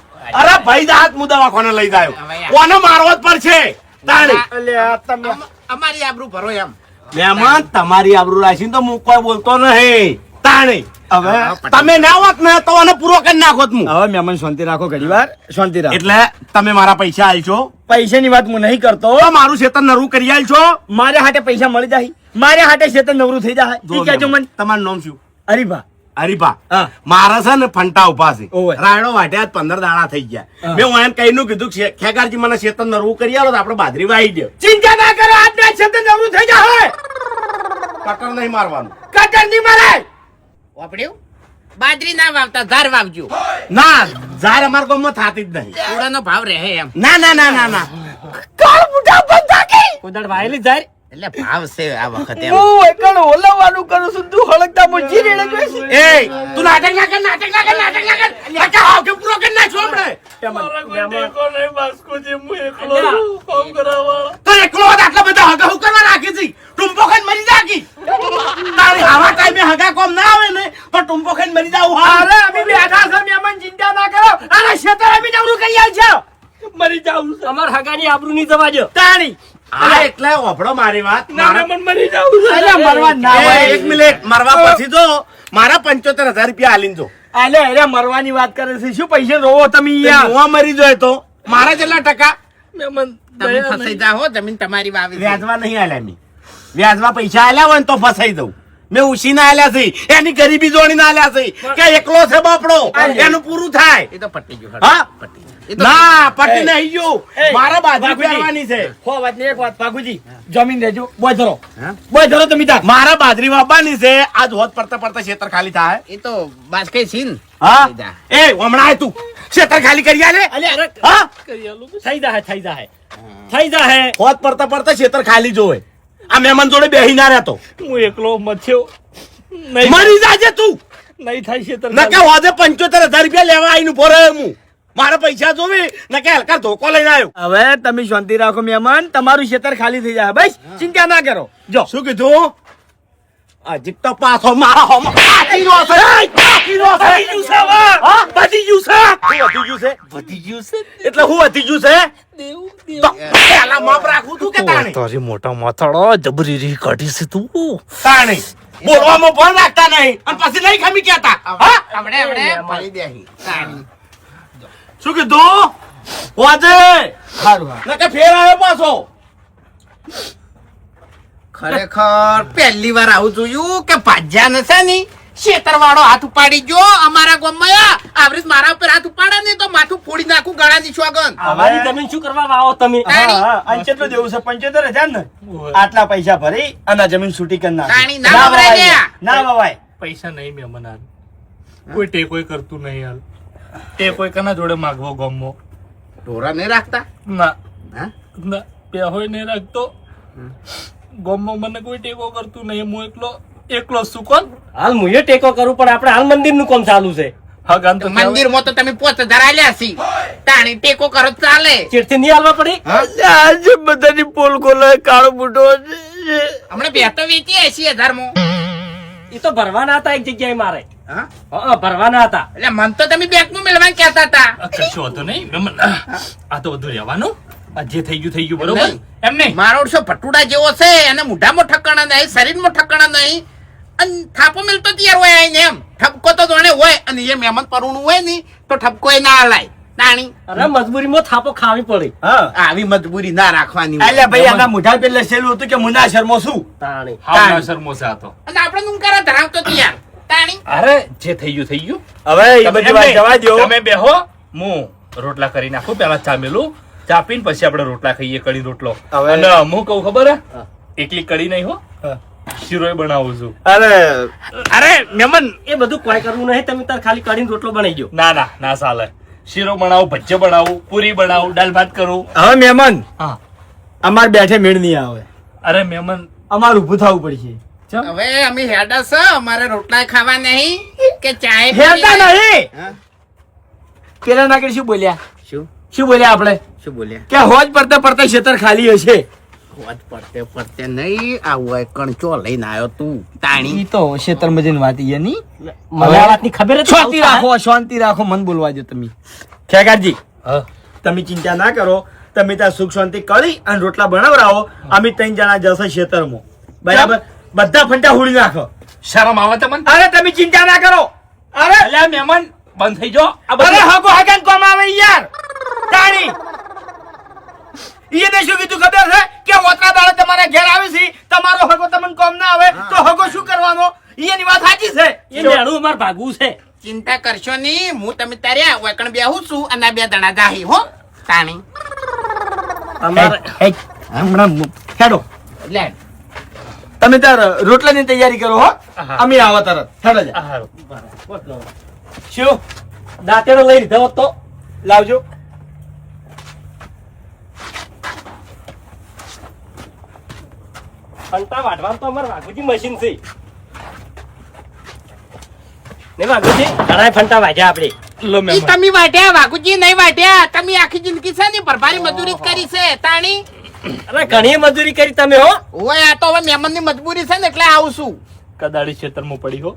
અરે ભાઈ દાંત મુ દવાખાને લઈ જાય. કોને મારવો જ પડશે. તાણી અલ્યા તમે અમારી આબરૂ ભરો એમ. મહેમાન તમારી આબરૂ રાખીને તો હું કોઈ બોલતો નહીં. તાણી હવે તમે ના હોત ને તો આને પૂરો કરી નાખોત હું. હવે મહેમાન શાંતિ રાખો ઘડી વાર શાંતિ રાખો. એટલે તમે મારા પૈસા આલશો પૈસાની વાત હું નહીં કરતો. તો મારું ખેતર નરું કરી આલશો. મારે હાટે પૈસા મળી જાય, મારે હાટે શેતર નવરું થઈ જાય. ઈ કહેજો મને. તમારું નામ શું? હરીભા. હરીભા. હા. મારા છે ને ફંટા ઉભા છે. ઓવે. રાયડો વાટ્યા 15 દાડા થઈ ગયા. હા. મેં એમ કહીનું કીધું કે ખેગારજી મને ખેતર નરવું કરી આલો તો આપણે બાજરી વાઈ દે. ચિંતા ના કરો, આજના શેતર નવરું થઈ જાય. કટર નહીં મારવાનું. કટર નહીં મારે. વાપડ્યું? બાજરી ના વાવતા ધાર વાવજો. ના ઝાર અમાર ગામમાં થાતી જ નહીં. પૂળાનો ભાવ રહે એમ. ના ના ના ના ના. કાળ બુઢા બંધ થાકી. કોદાળ વાયેલી જાય એટલે ભાવ છે આ વખતે એમ. હું એકણ ઓલવવાનું કરું છું, તું હળકતા મુજી રેડે જોઈશ. એ તું નાટક ના કર, નાટક ના કર, નાટક ના કર. કાકા આવ કે પૂરો કરી નાખો આપણે. તો એકલો હોત આટલા બધા હગા હું કરવા રાખી છે? ટુંપો ખાઈને મરી જાકી. તારી આવા ટાઈમે હગા કોમ ના આવે ને તો ટુંપો ખાઈને મરી જાવ. અરે અમે બેઠા છે મહેમાન, ચિંતા ના કરો. અરે શેતર અમે નવરું કરી આવજો. મરી જાઉં છું. અમાર હગાની આબરૂ નહીં જવા દો. તાણી આ એટલે ઓભળો મારી વાત. મરી જાઉં છું. અરે મરવા ના એ, હોય. એક મિનિટ મરવા પછી જો મારા 75,000 રૂપિયા આલીને જો. અલે અરે મરવાની વાત કરે છે, શું પૈસા રોવો તમે યાર? હું મરી જાય તો મારા જેટલા ટકા તમે ફસાઈ જાઓ હો, જમીન તમારી વાવી છે. વ્યાજમાં નહીં આલ્યા મેં. વ્યાજમાં પૈસા આલ્યા હોય ને તો ફસાઈ દઉં. મેં ઉછીને આલ્યા છે, એની ગરીબી જોડીને આલ્યા છે કે એકલો છે બાપડો, એનું પૂરું થાય. એ તો પટી ગયું. હા? પટી ગયું. એ તો ના પટી નહીં ગયું. એ, મારા બાજરી બાપુજી. પહેરવાની છે. હો વાત ને એક વાત પાકુજી, જમીન દેજો. બોય ધરો, હા? બોય ધરો તમે તાર. મારા બાજરી વાવવાની છે. આજ હોત પડતા પડતા ખેતર ખાલી થાય. એ તો બાસ્કે છીન. હા થઈ જા. એ હમણાં આય તું ખેતર ખાલી કરી આલે. અલે અરે હા થઈ જાય થઈ જાય થઈ જાય. હોત પડતા પડતા ખેતર ખાલી જોવે. આ મહેમાન જોડે બેહી ના રહેતો. હું એકલો મથ્યો મરી જાજે તું. નહીં થાય છે નકે હોજે 75,000 રૂપિયા લેવા આવીને ઉભો રહ્યો હું. મારા પૈસા જોવે નકે હલકા ધોકો લઈને આવ્યો. હવે તમે શાંતિ રાખો મહેમાન, તમારું ખેતર ખાલી થઈ જાય. બસ ચિંતા ના કરો. જો શું કીધું? હજી તો પાછો મારા હોમાં પાછી રહ્યો છે. પાછી રહ્યો છે. હા? વધી ગયું છે. શું વધી ગયું છે? વધી ગયું છે એટલે હું વધી ગયું છે? તો પહેલા માપ રાખવું તું કે તાણી? તારી મોટા માથાડો જબરી રી કાઢી છે તું. તાણી. બોલવામાં પણ રાખતા નહીં અને પછી નહીં ખમી કહેતા. હા? હમણે પડી દેહી. તાણી. શું કીધું? હોજે સારું હા. નકે ફેર આવ્યો પાછો. ખરેખર પહેલી વાર આવું જોયું કે ભાજ્યા નશે ની શેતર વાળો હાથ ઉપાડી જો અમારા ગામમાં આવરીત મારા ઉપર હાથ ઉપાડે ને તો માથું ફોડી નાખું ગળાની સ્વાગન. અમારી જમીન શું કરવા વાવો તમે? હા હા. અને કેટલું દેવું છે? 75,000 ને? આટલા પૈસા ભરી અને આ જમીન છૂટી કરી નાખો. તાણી ના વપરાય વવાય. લ્યા. ના વવાય. પૈસા નહીં મહેમાન હાલ કોઈ ટેકોય કરતું નહીં હાલ ટેકોય કના જોડે માગવો ગમો ઢોરા નહીં રાખતા. ના હા? ના પેહોય નહીં રાખતો ગમો મને કોઈ ટેકો કરતું નહીં હું એકલો છું કોણ હાલ હું એ ટેકો કરું પણ આપણે હાલ મંદિર નું કામ ચાલુ છે. હા ગામ તો મંદિરમાં તો તમે 5,000 આલ્યા છી તાણી ટેકો કરો તો ચાલે. ચીડથી નહીં હાલવા પડી. આજે બધાની પોલ ખોલે, કાળો બુઢો હમણાં બે તો વેચી 80,000 માં. એ તો ભરવાના હતા એક જગ્યાએ મારે. હા? હા ભરવાના હતા. એટલે મન તો તમે બેંકમાં મેળવા કહેતા હતા. કશું હતું નહીં મહેમાન આ તો બધું રહેવાનું આ જે થઈ ગયું બરોબર નહીં. એમ નહીં મારો ઓળશો ભટુડા જેવો છે અને મોઢામાં ઠકાણા નહીં શરીરમાં ઠકાણા નહીં અને થાપો મિલતો તૈયાર હોય આઈને એમ ઠપકો તો જોણે હોય અને એ મહેમાન પરુણું હોય ને તો ઠપકો એ ના હલાય. તાણી અરે મજબૂરીમાં થાપો ખાવી પડી. હા. આવી મજબૂરી ના રાખવાની હોય. અલ્યા ભાઈ આના મોઢા પેલે લસેલું હતું કે મુના શર્મો શું? તાણી હા શર્મો છે આ તો અને આપણે નુંકારા ધરાવતો તૈયાર. તાણી અરે જે થઈ ગયું હવે એ બધી વાત જવા દ્યો. તમે બેહો હું રોટલા કરી નાખું પેલા ચા મેલું ચા પીને પછી આપણે રોટલા ખાઈએ કઢી રોટલો હવે- અને હું કહું ખબર હે એકલી કઢી નહીં હો હા. શીરોય બનાવું છું અરે અરે મહેમાન એ બધું કોઈ કરવું નહીં. તમે તાર ખાલી કાઢીને રોટલો બનાવી દો. ના ચાલે શીરો બનાવું ભજીયા બનાવું પૂરી બનાવું દાળ ભાત કરું હવે મહેમાન હા અમાર બેઠે મેળ નહીં આવે. અરે મહેમાન અમાર ઊભું થવું પડશે. હવે અમે હેડા છે અમારે રોટલા ખાવા નહીં કે ચાય હેતા નહીં. હા? પેલા નાગર શું બોલ્યા? શું શું બોલ્યા આપણે? શું બોલ્યા? કે હોજ પડતે પડતે ખેતર ખાલી હશે. વાત પડતે નહીં આવું કણચો લઈને આવ્યો તું તાણી. ઈ તો ખેતર મજન વાત ઈ ની. મને આ વાતની ખબર જ શાંતિ નહોતી. રાખો, શાંતિ રાખો, મન બોલવા દો તમે. ખેગારજી હા તમે ચિંતા ના કરો, તમે ત્યાં સુખ શાંતિ કરી અને રોટલા બનાવરાવો. અમે 3 જણા જશે ખેતરમાં. બરાબર? બધા ફંટા હુડી નાખો. શરમ આવે તમને? અરે તમે ચિંતા ના કરો. અરે અલ્યા મહેમાન બંધ થઈ જાઓ. આ અરે બધું હગો હગન કોમ આવે યાર. તાણી ઈને શું કીધું ખબર છે કે ઓતરા દાડે તમારા ઘેર આવે છે, તમારો હગો તમને કોમ ના આવે તો હગો શું કરવાનો? ઈની વાત સાચી છે. એ નેડું અમારે ભાગવું છે. ચિંતા કરશો નહીં, હું તમે તારે વૈકણ બેહું છું અને આ 2 દણા જાહી હો તાણી. અમારે હમણાં હેડો લે તમે તાર રોટલાની તૈયારી કરો હો. અમે આવો તરત. હેડો જા. હારું. શું દાંતેડો લઈ લીધો હોત તો લાવજો. ફંટા વાઢવાનું તો અમારે વાઘુજી મશીન છે. ને વાઘુજી ઘણા ફંટા વાઢ્યા આપણે. લો ઈ મહેમાન તમે વાઢ્યા વાઘુજી નહીં વાઢ્યા. તમે આખી જિંદગી છે ને ભરભારી મજૂરી જ કરી છે તાણી. અરે ઘણી મજૂરી કરી તમે હો. ઓય આ તો હવે મહેમાનની મજબૂરી છે ને એટલે આવું છું. કદાળી ખેતરમાં પડી હો.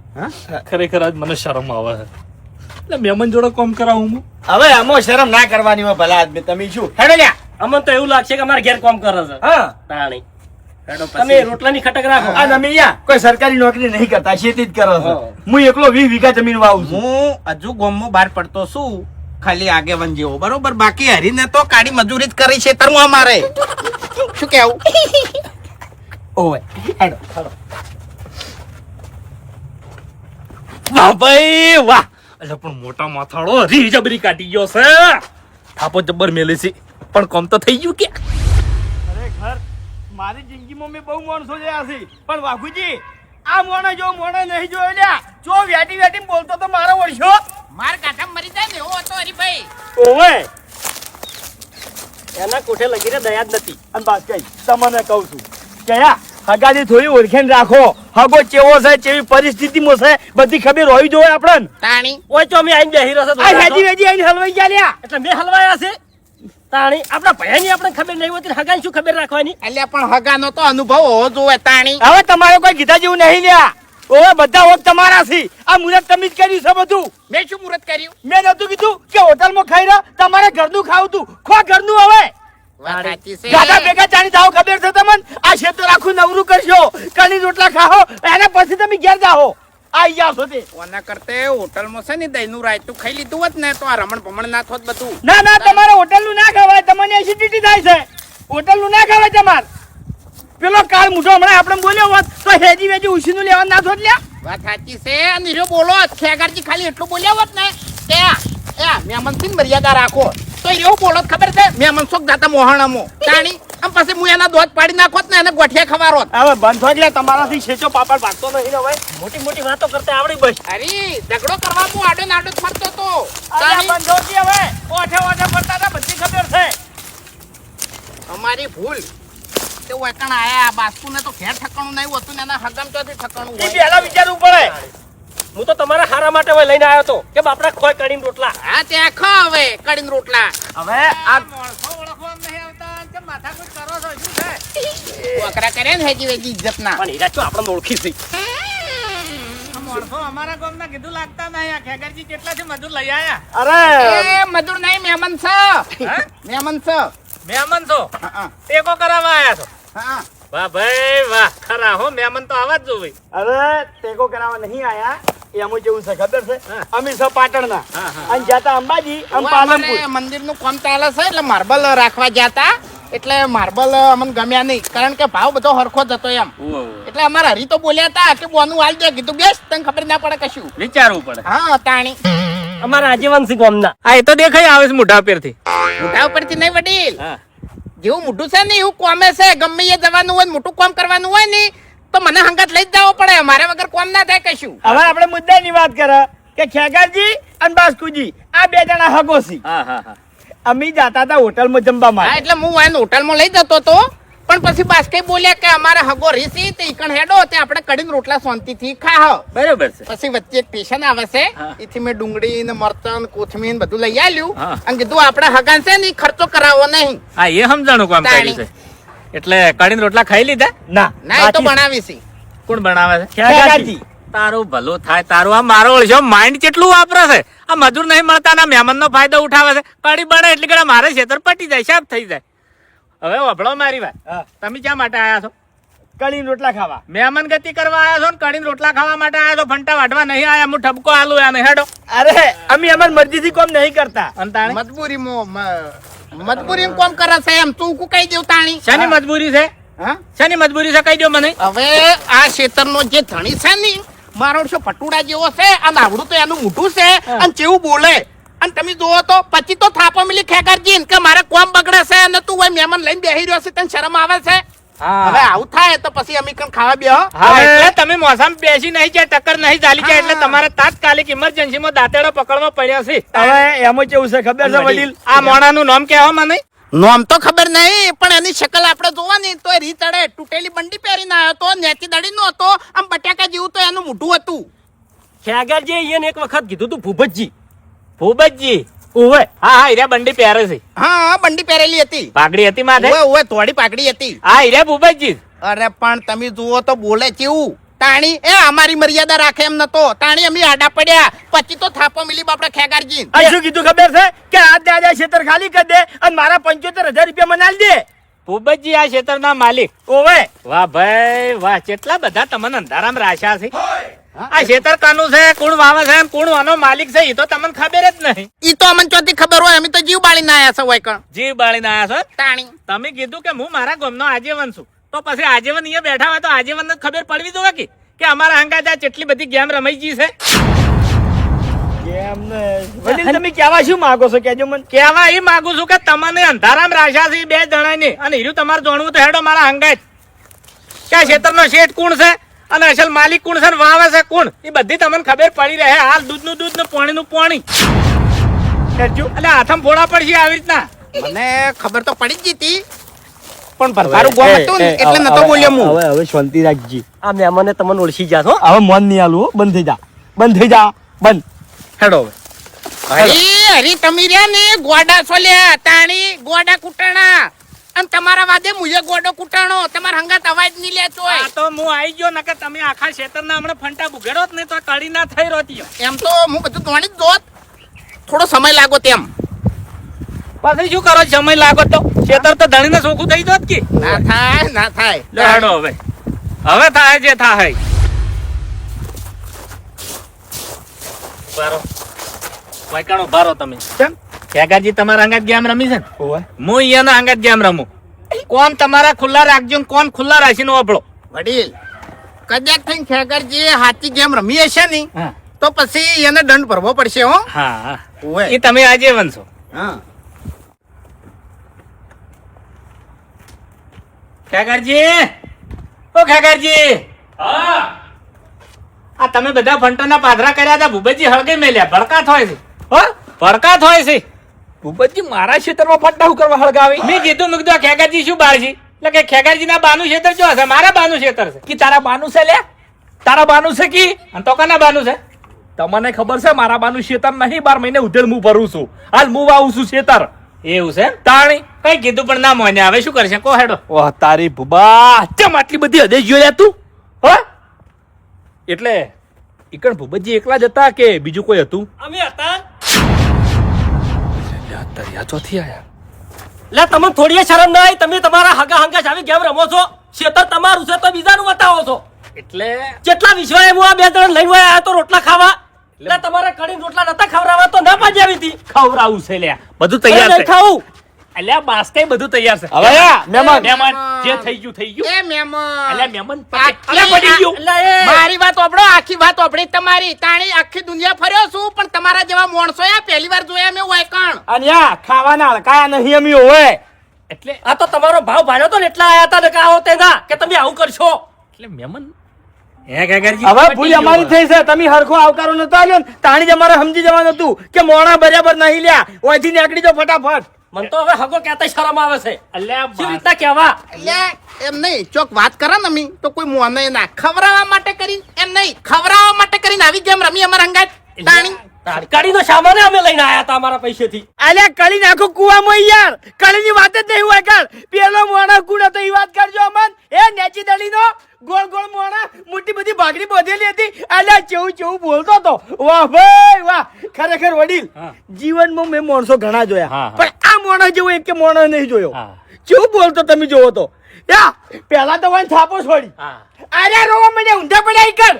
ખરેખર આજ મને શરમ આવે છે. એટલે મહેમાન જોડે કોમ કરાવું હું. હવે આમાં શરમ ના કરવાની હોય ભલા આદમી. તમે શું હેડો જા. અમને તો એવું લાગશે કે અમારે ઘેર કામ કરે છે. હા તાણી હેડો તમે પછી. રોટલાની ખટક રાખો. આ તમે અહીંયા કોઈ સરકારી નોકરી નહીં કરતા, ખેતી જ કરો છો. હા. હું એકલો 20 વીઘા જમીન વાવું છું. હું હજુ ગામમાં બહાર પડતો છું ખાલી આગેવાન જેવો બરોબર. બાકી હરીને તો કાળી મજૂરી જ કરી છે તરવું અમારે. શું કેવું? ઓય હેડો. વાહ ભાઈ વાહ. એટલે પણ મોટા માથાળો રી જબરી કાઢી ગયો છે. થાપો જબ્બર મેલે છે પણ કોમ તો થઈ ગયું કે. ખરેખર મારી જિંદગીમાં મેં બહુ માણસો જોયા છે, પણ વાઘુજી આ મોણે જો મોણે નહીં જોયો લ્યા. જો વેટી વેટી બોલતો તો મારો વળશો. માર કાઠા મરી જાય ને એવો હતો હરીભાઈ. ઓવે એના કોઠે લગીને દયા જ નથી. અને બાત કઈ તમને કહું છું કયા હગાની થોડી ઓળખેણ રાખો. હગો ચેવો છે, ચેવી પરિસ્થિતિમાં છે, બધી ખબર હોવી જોઈએ આપણને. તાણી ઓય તો અમે આઈને બેહી રહ્યો આ હેજી વેજી આઈને હલવાઈ ગયા લ્યા. એટલે મેં હલવાયા છે. તાણી આપણા ભયાની આપણે ખબર નહીં હોતી, હગાની શું ખબર રાખવાની? એટલે પણ હગાનો તો અનુભવ હોવો જોઈએ તાણી. હવે તમારે કોઈ કીધા જેવું નહીં લ્યા. ઓવે બધા ઓક તમારા છે. આ મુરત તમે જ કર્યું છે બધું. મેં શું મુહૂર્ત કર્યું? મેં નતું કીધું કે હોટલમાં ખાઈ રહ્યા, તમારે ઘરનું ખાવું તું. ખો ઘરનું હવે. વાત સાચી છે. ગાડા ભેગા ચાની થાવ ખબર છે તમને? આ ક્ષેત્ર આખું નવરું કરશો, કણી રોટલા ખાઓ, એના પછી તમે ઘેર જાઓ. આ યા છો તે. ઓના કરતે હોટલમાં છે ને દહીંનું રાયતું ખાઈ લીધું હોત ને તો આ રમણ ભમણ ના થોત બધું. ના ના તમારે હોટલનું ના ખવાય, તમને એસિડિટી થાય છે. હોટલનું ના ખવાય તમારે. પેલો કાળ મૂઠો હમણાં આપણે બોલ્યો હોત તો હેજી વેજી ઉછીનું લેવા ના થોત લ્યા. વાત સાચી છે. અને હીરો બોલો ખેગારજી ખાલી એટલું બોલ્યા હોત ને કે મહેમાન થી મર્યાદા રાખો તો હીરો બોલો ખબર છે મહેમાન શોખ જાતા મોહણામાં તાણી. આમ પછી હું એના દોધ પાડી નાખોત ને એને ગોઠિયા ખવારોત. હવે બંધ થઈ ગયા તમારાથી છેચો પાપડ ભાગતો નહીં હવે. મોટી મોટી વાતો કરતા આવડી બસ. અરે ઝઘડો કરવા હું આડો નાડો જ ફરતો તો આ તાણી. બંધ હોતી હવે. ઓઠે ઓઠે ફરતા હતા, બધી ખબર છે. અમારી ભૂલ તે વેકણ આયા બાસ્કુ ને તો ઘેર ઠકાણું નહીં હોતું ને એના હગામ ચોથી ઠકાણું એ હોય. પહેલા વિચારવું પડે. હું તો તમારા હારા માટે હવે લઈને આવ્યો તો કે બાપડા ખોય કાઢીને રોટલા. હા ત્યાં ખો હવે કડીને રોટલા. હવે આ માણસો ઓળખવા નહીં આવતા કે માથાકૂટ કરો છો શું છે? વકરા કરે ને હેજી વેજી ઇજ્જત ના. પણ હીરા ચો આપણને ઓળખી છે. માણસો અમારા ગામના કીધું લાગતા નહીં. આ ખેગારજી કેટલા છે મજૂર લઈ આયા. અરે એ મજૂર નહીં મહેમાન છે. મહેમાન છે. મહેમાન છો હા, ટેકો કરાવવા આયા છો. હા. વાહ ભાઈ વાહ. ખરા હો મહેમાન તો આવા જ જોવે. અરે ટેકો કરાવવા નહીં આયા. એમાં જેવું છે ખબર છે? અમે છો પાટણના હા, હા. અને જાતા અંબાજી આમ ઓય, પાલનપુર. અમારે મંદિરનું કામ ચાલે છે એટલે માર્બલ રાખવા જતા એટલે માર્બલ અમને ગમ્યા નહીં કારણ કે ભાવ બધો હરખો જ હતો એમ. એટલે અમારા હરી તો બોલ્યા હતા કે બોનું હાલ દે. કીધું બેસ તને ખબર ના પડે કશું. વિચારવું પડે. હા તાણી. અમારા આજીવનસિંહ ગામના. આ એ તો દેખાય આવે છે મોઢા ઉપરથી. મોઢા ઉપરથી નહીં વડીલ. હા. જેવું મોઢું છે ને એવું કોમે છે. ગમે એ જવાનું હોય ને મોટું કામ કરવાનું હોય ને તો મને હંગાત લઈ જ જવો પડે. મારે વગર કોમ ના થાય કશું. હવે આપણે મુદ્દાની વાત કરે કે ખેગારજી અને બાસ્કુજી આ 2 જણા હગો છે. હા હા હા. અમે જાતા હતા હોટલમાં જમવા હા માટે. એટલે હું એને હોટલમાં લઈ જતો તો પણ પછી બાસ્કે બોલ્યા કે અમારે હગો રીસી તે ઈકણ હેડો તે આપણે કડીને રોટલા શાંતિથી ખાહ. બરોબર છે. પછી વચ્ચે એક પેશન આવે છે. હા. એથી મેં ડુંગળી ને મરચન કોથમીર બધું લઈ આલ્યું હા. અને કીધું આપણે હગાન છે ને ઈ ખર્ચો કરાવવો નહીં. હા એ સમજાણું કામ કર્યું છે. એટલે કડીને રોટલા ખાઈ લીધા. ના ના એ તો બનાવી છે. કોણ બનાવે છે? ખેગારજી. તારું ભલું થાય. તારું આ મારો ઓળશો માઇન્ડ કેટલું વાપરે છે. આ મજૂર નહીં મળતા ના મહેમાન નો ફાયદો ઉઠાવે છે. કડી બને એટલે કે મારે ખેતર પટી જાય સાફ થઈ જાય. હવે વભળો મારી વાત. હા. તમે શા માટે આયા છો? કઢી રોટલા ખાવા. મહેમાન ગતિ કરવા આયા છો ને કઢીને રોટલા ખાવા માટે આયા છો? ફંટા વાઢવા નહીં આયા? હું ઠપકો આલુ આને હેડો. અરે અમે અમારી મરજીથી કોમ નહીં કરતા. અને તાણી મજબૂરી કોમ કરે છે એમ તું કઈ દેવ તાણી શાની મજબૂરી છે? હા? શાની મજબૂરી છે? કહી દો મને. હવે આ ખેતરનો જે ધણી છે ને મારો છો પટુડા જેવો છે અને આવડું તો એનું મોઢું છે અને કેવું બોલે અને તમે જોવો તો પછી તો થાપો મિલી ખેગારજી કે મારે કોમ બગડે છે અને તું હોય મહેમાન લઈને બેહી રહ્યો છે તને શરમ આવે છે? હવે આવું થાય તો પછી અમે કણ ખાવા બેહો. હા, એટલે તમે મોસામાં બેસી નહીં જાય, ટક્કર નહીં ચાલી જાય એટલે તમારે તાત્કાલિક ઇમરજન્સીમાં દાંતેડો પકડવા પડ્યા છે. હવે એમાં કેવું છે ખબર છે વડીલ? આ મોણાનું નામ કહેવા મને. નોમ તો ખબર નહીં પણ એની શકલ આપણે જોવાની તો રી ચડે. તૂટેલી બંડી પહેરીને આવ્યો તો નેચી દડી નો હતો આમ બટાકા જેવું તો એનું મોઢું હતું. ખેગારજી એને એક વખત કીધું તું ભૂપતજી. ભૂપતજી. ઓવે. હા હા, હીરા બંડી પહેરે છે. હા બંડી પહેરેલી હતી. પાઘડી હતી માથે. ઓવે ઓવે થોડી પાકડી હતી. હા, હીરા ભૂપતજી. અરે પણ તમે જુઓ તો બોલે કેવું. તાણી એ અમારી મર્યાદા રાખે એમ નતો. તાણી અમે આડા પડ્યા પછી તો થાપો મિલી બાપડા ખેગારજી. આ શું કીધું ખબર છે કે આ દાદા ખેતર ખાલી કરી દે અને મારા 75,000 રૂપિયા મને આલી દે. ભૂપતજી આ ક્ષેત્રના માલિક. ઓવે વાહ ભાઈ વાહ, કેટલા બધા તમને અંધારામાં રાખ્યા છે. આ ખેતર કાનું છે, કોણ વાવે છે, કોણ આનો માલિક છે એ તો તમને ખબર જ નહીં. ઈ તો અમને ચોથી ખબર હોય અમે તો જીવ બાળીને આયા છે હોય કણ. જીવ બાળીને આયા છો. તાણી તમે કીધું કે હું મારા ગામનો આજીવન છું તો પછી આજીવન અહીંયા બેઠા હોય તો આજીવન ખબર પડવી જોઈએ કે અમારા અંગા ત્યાં કેટલી બધી ગેમ રમાઈ ગઈ છે. વડીલ તમે કહેવા શું માંગો છો કેજો મને? કહેવા એ માંગુ છું કે તમને અંધારામાં રાખ્યા છે બે જણાની અને હીરું તમારે જાણવું તો હેડો મારા અંગા જ કે આ ક્ષેત્રનો શેઠ કોણ છે અને અસલ માલિક કોણ છે ને વાવે છે કોણ એ બધી તમને ખબર પડી રહે. હાલ દૂધનું દૂધ ને પાણીનું પાણી કરજો એટલે હાથમ ફોડા પડશે આવી રીતના. મને ખબર તો પડી જ હતી પણ ભરપારું ગોમ હતું ને એટલે નતો બોલ્યો હું. હવે શાંતિ રાખજી. આ મહેમાને તમને ઓળખી ગયા છો. હવે મન નહીં આલું હો. બંધ થઈ જા, બંધ થઈ જા, બંધ. હેડો હવે. હરી તમે રહ્યા ને ગોડા સોલ્યા તાણી ગોડા કુટાણા અને તમારા વાદે મુજે ગોડો કુટાણો તમારા હંગાત અવાજ નહીં લેતો હોય. આ તો હું આવી ગયો નકર તમે આખા ક્ષેત્રના હમણાં ફંટા બુઘેડો જ નહીં તો કડી ના થઈ રોતી. એમ તો હું બધું દોણી જ દોત થોડો સમય લાગો તેમ. પછી શું કરો સમય લાગો તો ખેતર તો ધણીને ચોખ્ખું થઈ જોત કે ના થાય ના થાય. લો હેડો હવે હવે થાય જે થાય. બારો વાયકાણો બારો તમે કેમ? ખેગાજી તમારા અંગાત ગેમ રમી છે ને ઓવે હું અહીંયાના અંગાત ગેમ રમું. કોણ તમારા ખુલ્લા રાખજો ને કોણ ખુલ્લા રાખીને વાપરો. વડીલ કદાચ થઈને ખેગરજી હાથી ગેમ રમી હશે ને હા તો પછી એને દંડ ભરવો પડશે હો. હા ઓવે. એ તમે આજે બનશો. હા ખેગારજી ઓ ખેગારજી આ તમે બધા ફંટોના પાદરા કર્યા હતા ભૂપતજી હળગે મેલ્યા ભડકાત હોય છે. હો ભડકાત હોય છે. ભૂપતજી મારા ક્ષેત્રમાં ફંટા હું કરવા હળગાવી? મેં કીધું મેં કીધું આ ખેગારજી શું બાર છે એટલે કે ખેગારજી ના બાનું ક્ષેત્ર શું હશે? મારા બાનું ક્ષેત્ર છે. કે તારા બાનું છે લે? તારા બાનું છે કી? અને તો કના બાનું છે? તમને ખબર છે મારા બાનું શેતર નહીં. 12 મહિને ઉધેર હું ભરું છું. હાલ હું વાવું છું શેતર. એવું છે? તાણી કઈ કીધું પણ ના મોને. હવે શું કરશે કો હેડો. ઓહ તારી ભૂબા ચમ આટલી બધી હદે જોયા તું? હો એટલે ઈકણ ભૂપતજી એકલા જ હતા કે બીજું કોઈ હતું? અમે હતા. તરિયા ચોથી આયા. લે તમને થોડી શરમ ના આવી? તમે તમારા હગા હંગા આવી ગેમ રમો છો. ખેતર તમારું છે તો બીજાનું બતાવો છો. એટલે કેટલા વિશ્વાએ હું આ બે જણ લઈને આવ્યા તો રોટલા ખાવા. એટલે તમારે કઢીને રોટલા નતા ખવડાવવા તો ના પાજી આવી હતી. ખવડાવું છે લ્યા બધું તૈયાર તૈયાર નહીં છે. ખાવું. અલ્યા બાસ્તે બધું તૈયાર છે. હવે મહેમાન મહેમાન જે થઈ ગયું થઈ ગયું. એ મહેમાન અલ્યા મહેમાન આખી- અલ્યા પડી ગયું. એટલે એ મારી વાત ઓબળો આખી વાત ઓબળી તમારી. તાણી આખી દુનિયા ફર્યો છું પણ તમારા જેવા માણસો પહેલી વાર જોયા મેં વાયકણ. અન્યા ખાવાના હળકાયા નહીં અમે હોય. એટલે આ તો તમારો ભાવ ભાડ્યો તો ને એટલા આયા હતા ને કે આવો તેના કે તમે આવું કરશો. એટલે મહેમાન હે ખેગારજી હવે પટી ભૂલ ગયું અમારી હવે. થઈ છે. તમે હરખો આવકારો નતો આલ્યો ને તાણી જ અમારે સમજી જવાનું હતું કે મોણા બરાબર નહીં લ્યા. ઓયથી નીકળી જાઓ ફટાફટ. મને તો હવે હગો કહેતા શરમ આવે છે. અલ્યા કેવી બા- રીતના કહેવા? એટલે એમ નહીં ચોક વાત કરે ને અમે તો કોઈ મોને ના ખવડાવવા માટે કરીને એમ નહીં ખવડાવવા માટે કરીને આવી ગેમ રમી અમારા હંગાત તાણી. કઢીનો સામાન અમે લઈને આયા હતા અમારા પૈસેથી. અલ્યા કળી નાખો કુવામાં યાર. કળીની વાત જ નહીં હોય કર. પેલો મોણા કુડો તો ઈ વાત કરજો અમન. એ નેચી દળીનો ગોળ ગોળ મોણા મોટી બધી ભાગડી બોધેલી હતી. અલ્યા ચેવું ચેવું બોલતો તો. વાહ ભાઈ વાહ. ખરેખર વડીલ હા. જીવનમાં મેં માણસો ઘણા જોયા હા, હા. પણ આ મોણા જેવો એક કે મોણો નહીં જોયો. હા. કેવું બોલતો તમે જોવો તો યા પેલા તો વાન થાપો છોડી અરે રોવા મને ઊંધા પડ્યા ઈ કર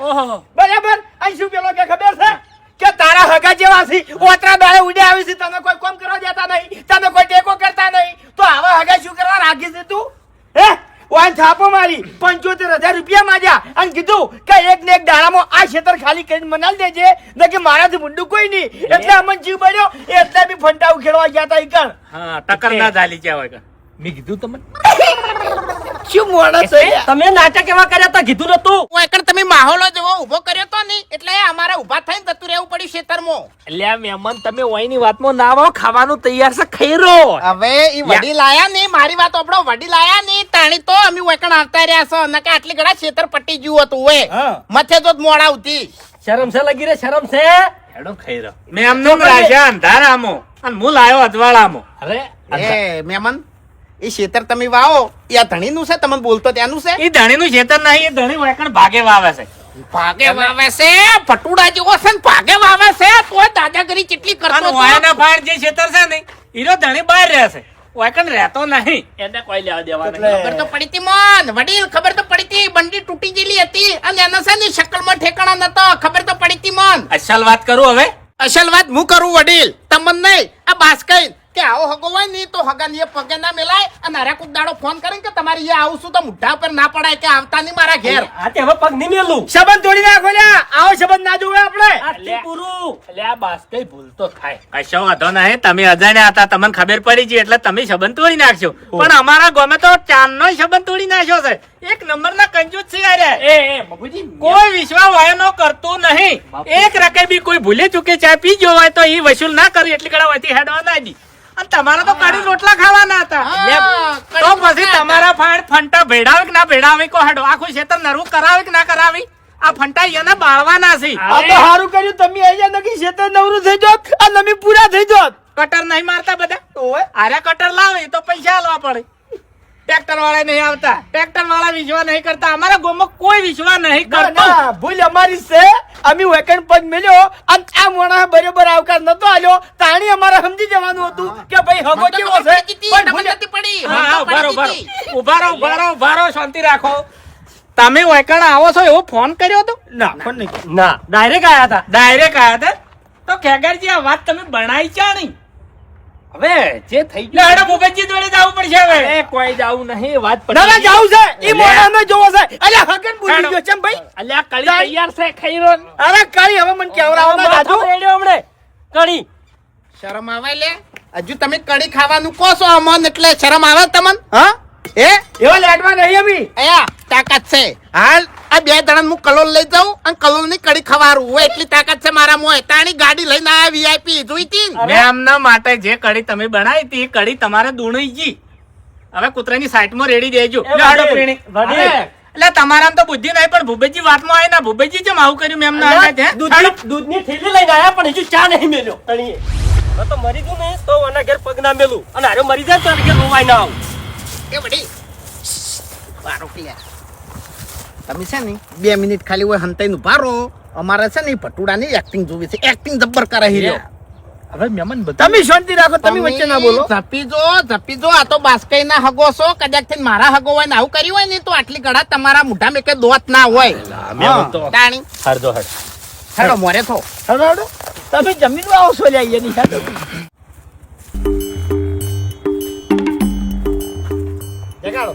બરાબર અહીં શું પેલો કે ખબર છે કે તારા હગા જેવા છે ઓતરા દાડે ઉડે આવી છે તને કોઈ કામ કરવા દેતા નહીં તને કોઈ ટેકો કરતા નહીં તો આવા હગા શું કરવા રાખી છે તું હે વાન થાપો મારી 75,000 રૂપિયા માંગ્યા અને કીધું કે એક ને એક દાડામાં આ ક્ષેત્ર ખાલી કરીને મનાલ દેજે ન કે મારાથી મુંડું કોઈ નહીં એટલે અમને જીવ બન્યો એટલે બી ફંટા ઉખેડવા ગયા તા ઈ કર હા ટક્કર ના ચાલી ગયા હોય મેં કીધું તમને શું મોડા છે તમે નાટક એવા કર્યા હતા કીધું નતું વાયકણ તમે માહોલ જ એવો ઊભો કર્યો તો નહીં એટલે અમારે ઊભા થઈને જતું રહેવું પડ્યું ખેતરમાં. અલ્યા મહેમાન તમે ઓયની વાતમાં ના આવો ખાવાનું તૈયાર છે ખૈરો હવે ઈ વડીલ આયા નહીં મારી વાત આપણો વડીલ આયા નહીં તાણી તો અમે વાયકણ આવતા રહ્યા છો નકે આટલી ઘડા ખેતર પટી ગયું હતું ઓય મથે તો જ મોડા ઉતી શરમ છે લગી રે શરમ છે હેડો ખૈરો મેં એમનો રાજા અંધારામો અને હું લાયો અજવાળામો અરે એ મહેમાન એ ખેતર તમે વાવો એ આ ધણી નું છે તમે બોલતો ત્યાંનું છે એ ધણીનું ખેતર નહીં એ ધણી વાયકણ ભાગે વાવે છે ભાગે વાવે છે પટુડા જેવો છે ને ભાગે વાવે છે તો દાદાગીરી કેટલી કરતો અને હતો. વાયના ફાડ જે ખેતર છે ને ઈરો ધણી બહાર રહે છે વાયકણ રહેતો નહીં એને કોઈ લેવા દેવા નહીં ખબર તો પડી તી મન વડીલ ખબર તો પડી તી બંડી તૂટી ગયેલી હતી અને એના છે ને શકલમાં ઠેકાણા નતો ખબર તો પડી તી મન અસલ વાત કરું હવે અસલ વાત હું કરું વડીલ તમને નહીં આ બાસ્કઈ કે આવો હગો હોય ને તો હગાની પગે ના મેલાય અને હારે કોક દાડો ફોન કરીને કે તમારે અહીંયા આવું છું તો મુઢા પર ના પડાય કે આવતા નહીં મારા ઘેર આ તે હવે પગ નહીં મેલું સંબંધ તોડી નાખો લ્યા આવો સંબંધ ના જોવે આપણે આટલી પૂરું એટલે આ બાસ કઈ ભૂલ તો થાય કશો વાંધો નહીં તમે અજાણ્યા હતા તમને ખબર પડી ગઈ એટલે તમે સંબંધ તોડી નાખશો પણ અમારા ગામે તો ચાંદનો સંબંધ તોડી નાખ્યો છે એક નંબર ના કંજૂસ છે યાર એ બાબુજી કોઈ વિશ્વાસ વાયનો કરતો નહીં એક રકે બી કોઈ ભૂલે ચૂકે ચા પી ગયો હોય તો એ વસૂલ ના કરી એટલી કડા હોયથી હેડવા ના દી અને તમારા તો કાઢી રોટલા ખાવાના હતા હા, તો પછી તમારા ફાડ ફંટા ભેડાવે કે ના ભેડાવે કો હેડો આખું ખેતર નરવું કરાવે કે ના કરાવી આ ફંટા એને બાળવાના છે આ તો સારું કર્યું તમે અહીંયા નકી ક્ષેત્ર નવરું થઈ જોત અને અમે પૂરા થઈ જોત કટર નહીં મારતા બધા ઓય આરે કટર લાવે તો પૈસા આલવા પડે ટ્રેક્ટર વાળા નહીં આવતા ટ્રેક્ટર વાળા વિશ્વાસ નહીં કરતા અમારા ગામમાં કોઈ વિશ્વાસ નહીં ના, કરતો ના, ભૂલ અમારી છે અમે વેકન પદ મેલ્યો અને આ મોણા બરોબર આવકાર નતો આલ્યો તાણી અમારે સમજી જવાનું હતું કે ભાઈ હગો મને તો કેવો ખબર છે પડી હતી, પણ ખબર ભૂલ- નથી પડી હા, મને તો ઉભા રહો, પડી હતી. ઉભા રહો, શાંતિ રાખો તમે વૈકણ આવો છો એવો ફોન કર્યો હતો ના પણ નહીં ના ડાયરેક્ટ આયા હતા ડાયરેક્ટ આયા હતા તો ખેગારજી આ વાત તમે બનાવી ચા નહીં હવે જે થઈ ગયું હેડો ભૂપતજી જોડે જવું પડશે હવે કોઈ જાવું નહીં વાત ના ના જાવું છે ઈ મોણાને જોવો છે અલ્યા હગન ભૂલી હેડો. ગયો ચમ ભાઈ અલ્યા કળી તૈયાર છે ખૈરો અરે કાળી હવે મને કેવડાવો ના માથું દાદુ રેડ્યો હમણે કણી શરમ આવે લે હજુ તમે કડી ખાવાનું કહો છો અમન એટલે શરમ આવે તમને હા એ એવા લેટવા નહીં અમી અયા તાકાત છે હાલ આ બે દડા હું કલોલ લઈ જાઉં અને કલોલ ની કડી ખવારું હોય એટલી તાકાત છે મારા મોય તાણી ગાડી લઈને આયા વીઆઈપી જોઈ તી મેં એમના માટે જે કડી તમે બનાવી હતી એ કડી તમારે દુણી જી હવે કૂતરાની સાઈડમાં રેડી દેજો એ લે હેડો વડીલ, પ્રેણી. વડીલ. અરે, એટલે તમારા તો બુદ્ધિ નહીં પણ ભૂપેજી વાતમાં આવી ના ભૂપેજી ચમ આવું કર્યું મેં એમના હાથે, હે? દૂધની થેલી લઈને આયા પણ હજુ ચા નહીં મેલ્યો તણીએ હવે તો મરી ગયું ને તો આના ઘેર પગ ના મેલું અને હારે મરી જાય તો આના ઘેર રોવાય ના આવું એ વડી વારો ક્લિયર તમે છે ને 2 મિનિટ ખાલી હોય હંતાઈ નું ભારો અમારે છે ને ભટુડાની એક્ટિંગ જોવી છે એક્ટિંગ જબ્બર કરે હીરો હવે મહેમાન બધા તમે શાંતિ રાખો તમે વચ્ચે ના બોલો ઝપી જો આ તો બાસ્કઈ ના હગો છો કદાચ થી મારા હગો હોય ને આવું કર્યું હોય ને તો આટલી ગળા તમારા મુઢા મેં કે દોત ના હોય મહેમાન તો તાણી હરજો હર હેડો મોરે થો હેડો હેડો તમે જમીન આવો છો લ્યા એની હેડો જગાડો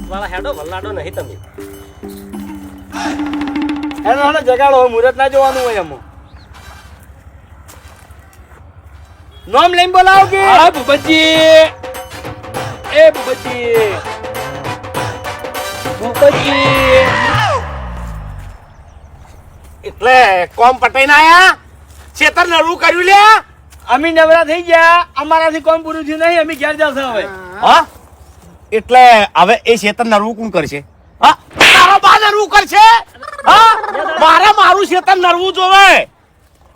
વાળા હેડો વલ્લાડો નહીં તમે હેડો હેડો જગાડો હવે મુહૂર્ત ના જોવાનું હોય એમાં નોમ લઈને બોલાવો કે હા ભૂપતજી એ ભૂપતજી ભૂપતજી એટલે કોમ પટાઈ ના આયા ખેતર નરવું કર્યું લે અમે નવરા થઈ ગયા અમારાથી કોમ પૂરું થયું નહીં અમે ઘેર જશે હવે હા એટલે હવે એ ખેતર નરવું કોણ કરશે હા તારો બા નરવું કરશે હા મારું ખેતર નરવું જોવે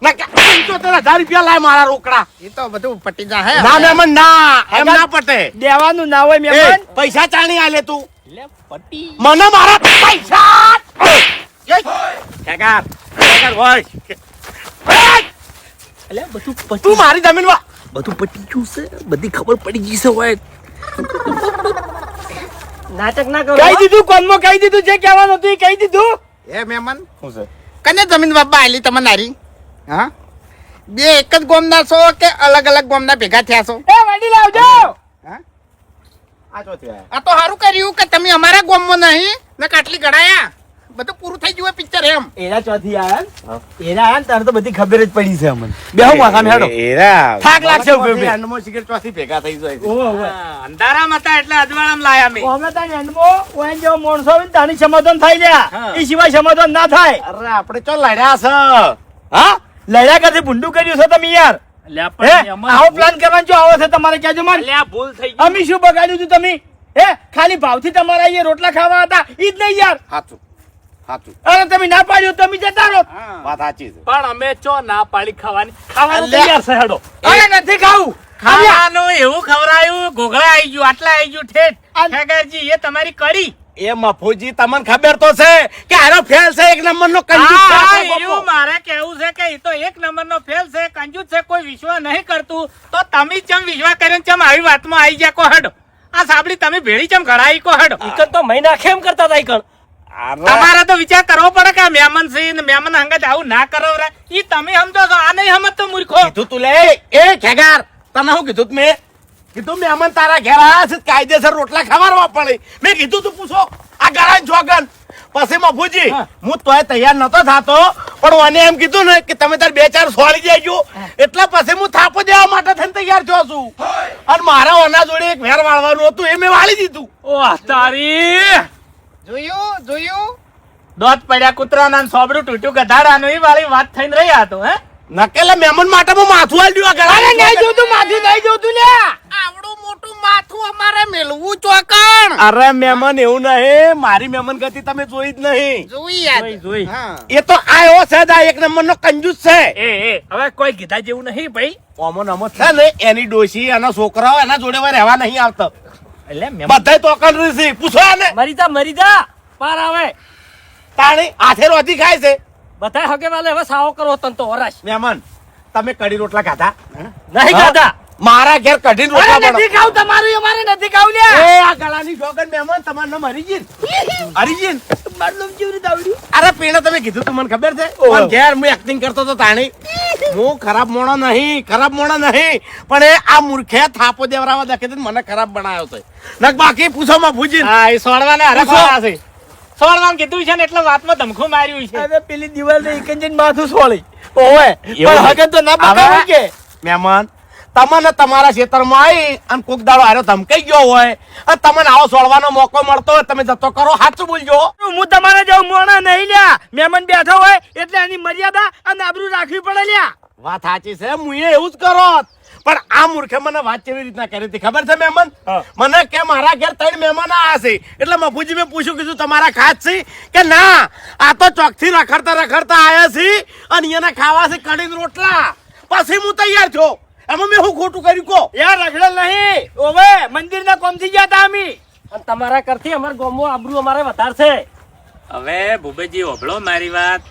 ના કે 75,000 રૂપિયા લાય મારા રોકડા એ તો બધું પટી જા હે ના મહેમાન ના એમ ના પટે દેવાનું ના હોય એ મહેમાન પૈસા ચાણી આલે તું લે પટી મને મારા પૈસા ઠેકાર હોય અલ્યા બધું તું મારી જમીન માં બધું પટી ગયું છે બધી ખબર પડી ગઈ છે હોય નાટક ના કરો કહી દીધું કોનમાં કહી દીધું જે કહેવાનું હતું એ કહી દીધું. એ મહેમાન શું છે કને જમીન બાબા આલી તમે નારી હા બે એક જ ગોમના છો કે અલગ અલગ ગોમના ભેગા થયા છો એ વડી લાવજો. આ ચોથી આયા. આ તો સારું કર્યું કે તમે અમારા ગોમમાં નહીં ને કાટલી ગળાયા બધું પૂરું થઈ ગયું પિક્ચર એમ એના ચોથી આયા ને? એના આયા ને તારે તો બધી ખબર જ પડી છે અમને. બેહો માથામાં હેડો. એરા. થાક લાગશે ઉભે ઉભે. એન્ડમાં સિગરેટ ચોથી ભેગા થઈ જાય છે. ઓહો, ઓહો. અંધારામાં હતા એટલે અજવાળામાં લાયા મેં હમણાં તારી એન્ડમાં ઓય જેવો માણસો આવે ને તાની સમાધાન થઈ ગયા. હા. એ સિવાય સમાધાન ના થાય. અરે આપણે ચો લડ્યા છે હા લડ્યા કરતી ભૂંડું કર્યું છે તમે યાર. અલ્યા હે પણ એમાં આવો પ્લાન કરવાનો જો આવો છે તમારે કહેજો મને. અલ્યા ભૂલ થઈ ગઈ અમે શું બગાડ્યું તું તમે? હે ખાલી ભાવથી તમારા અહીંયા રોટલા ખાવા હતા ઈ જ નહીં યાર. સાચું સાચું અરે તમે ના પાડ્યું તમે જતા રહો. વાત સાચી છે પણ અમે ચો ના પાડી ખાવાની ખાવાનું અલ્યા. તૈયાર છે હેડો અરે નથી ખાવું. ખાવાનું એવું ખવરાયું ઘોઘળા આવી ગયું આટલા આવી ગયું ઠેઠ ઠેકરજી એ તમારી કડી એ મફુજી તમને ખબર તો છે કે આનો ફેલ છે એક નંબર નો હા, એવું મારે કેવું છે કે એ તો એક નંબરનો ફેલ છે કંજૂસ છે કોઈ વિશ્વાસ નહીં કરતું તો તમે ચમ વિશ્વાસ કરીને ચમ આવી વાતમાં આવી ગયા કો હેડો આ સાબડી તમે ભેળી ચમ ઘડાઈ કો હેડો ઈકણ તો મહિના કેમ કરતા હતા ઈકણ તમારે તો વિચાર કરવો પડે કે આ મહેમાન છે ને મહેમાન અંગત આવું ના કરો રે ઈ તમે સમજો છો આ નહીં સમજતો મૂર્ખો કીધું તું લે એ ખેગાર તને શું કીધું તું મેં કીધું મહેમાન તારા ઘેર આયા છે કાયદેસર રોટલા ખવારવા પડે મેં કીધું તું પૂછો આ ગળા જોગન પછી મફુજી હું તોય તૈયાર નતો થાતો પણ મને એમ કીધું ને કે તમે તાર બે ચાર સોળી દેજો એટલે પછી હું થાપો દેવા માટે થઈને તૈયાર થયો છું અને મારા ઓના જોડે એક વેર વાળવાનું હતું એ મેં વાળી દીધું ઓહ તારી જોયું દોત પડ્યા કૂતરાના ને સોબડું તૂટ્યું ગધાડાનું એ વાળી વાત થઈને રહી આ તો હે નકેલા મહેમાન માટે હું માથું આલી દઉં આ ગળા અરે નહીં જોતું માથું નહીં જોતું લે. આવડું મોટું માથું અમારે મેલવું ચોકણ અરે મહેમાન એવું નહીં મારી મહેમાન ગતિ તમે જોઈ જ નહીં જોઈ યાદ જોઈ હા એ તો આયો છે જ આ એક નંબર નો કંજૂસ છે એ હવે કોઈ કીધા જેવું નહીં ભાઈ ઓમો નમો છે ને એની ડોશી એના છોકરાઓ એના જોડે વાર રહેવા નહીં આવતો એટલે મહેમાન બધાય તો અકલ છે પૂછો આને મરી જા પાર આવે તાણી હાથે રોધી ખાય છે બધાય હગે વાલે હવે સાવો કરો તન તો વરાશ મહેમાન તમે કઢી રોટલા ખાધા નહીં હા? ખાધા મારા ઘેર કઢી રોટલા અરે નથી બનો ખાવું તમારું અમારે નથી ખાવું લે. એ આ ગળાની શોગન મહેમાન તમારું નામ હરીજીન હરીજીન મારું નામ કેવી રીતે આવડ્યું? અરે પેલા તમે કીધું તું મને ખબર છે ઓહો. પણ ઘેર હું એક્ટિંગ કરતો તો તાણી હું ખરાબ મોણો નહીં પણ એ આ મૂર્ખે થાપો દેવરાવા દેખે છે ને મને ખરાબ બનાવ્યો છે નક બાકી પૂછો માં ભૂજી હા એ સોડવાને પૂછો. હરખવાના છે સોડવાનું કીધું છે ને એટલે વાતમાં ધમખું માર્યું છે અરે પેલી દિવાલ ને એક જ માથું સોળી ઓવે પણ હગે તો ના હવે બતાવું કે મહેમાન તમને તમારા ખેતરમાં આવી અને કોક દાડો હારો ધમકાઈ ગયો હોય અને તમને આવો સોળવાનો મોકો મળતો હોય તમે જતો કરો સાચું બોલજો હું તમારા જેવું મોણા નહીં લ્યા મહેમાન બેઠો હોય એટલે એની મર્યાદા અને આબરૂ રાખવી પડે લ્યા. વાત સાચી છે હું એવું જ કરો પણ આ મૂર્ખે મને વાત કેવી રીતના કરી હતી ખબર છે મહેમાન મને કે મારા ઘેર 3 મહેમાન આયા છે એટલે મફુજી મેં પૂછ્યું કીધું તમારા ખાસ છે કે ના આ તો ચોકથી રખડતા આયા છે અને એના ખાવા છે કઢીને રોટલા પછી હું તૈયાર થયો એમાં મેં શું ખોટું કર્યું કો યાર રખડેલ નહીં ઓવે મંદિરના કોમથી ગયા તા અમે. અને તમારા કરતી અમાર ગામમાં આબરૂ અમારે વધારશે હવે ભૂપેજી ઓભળો મારી વાત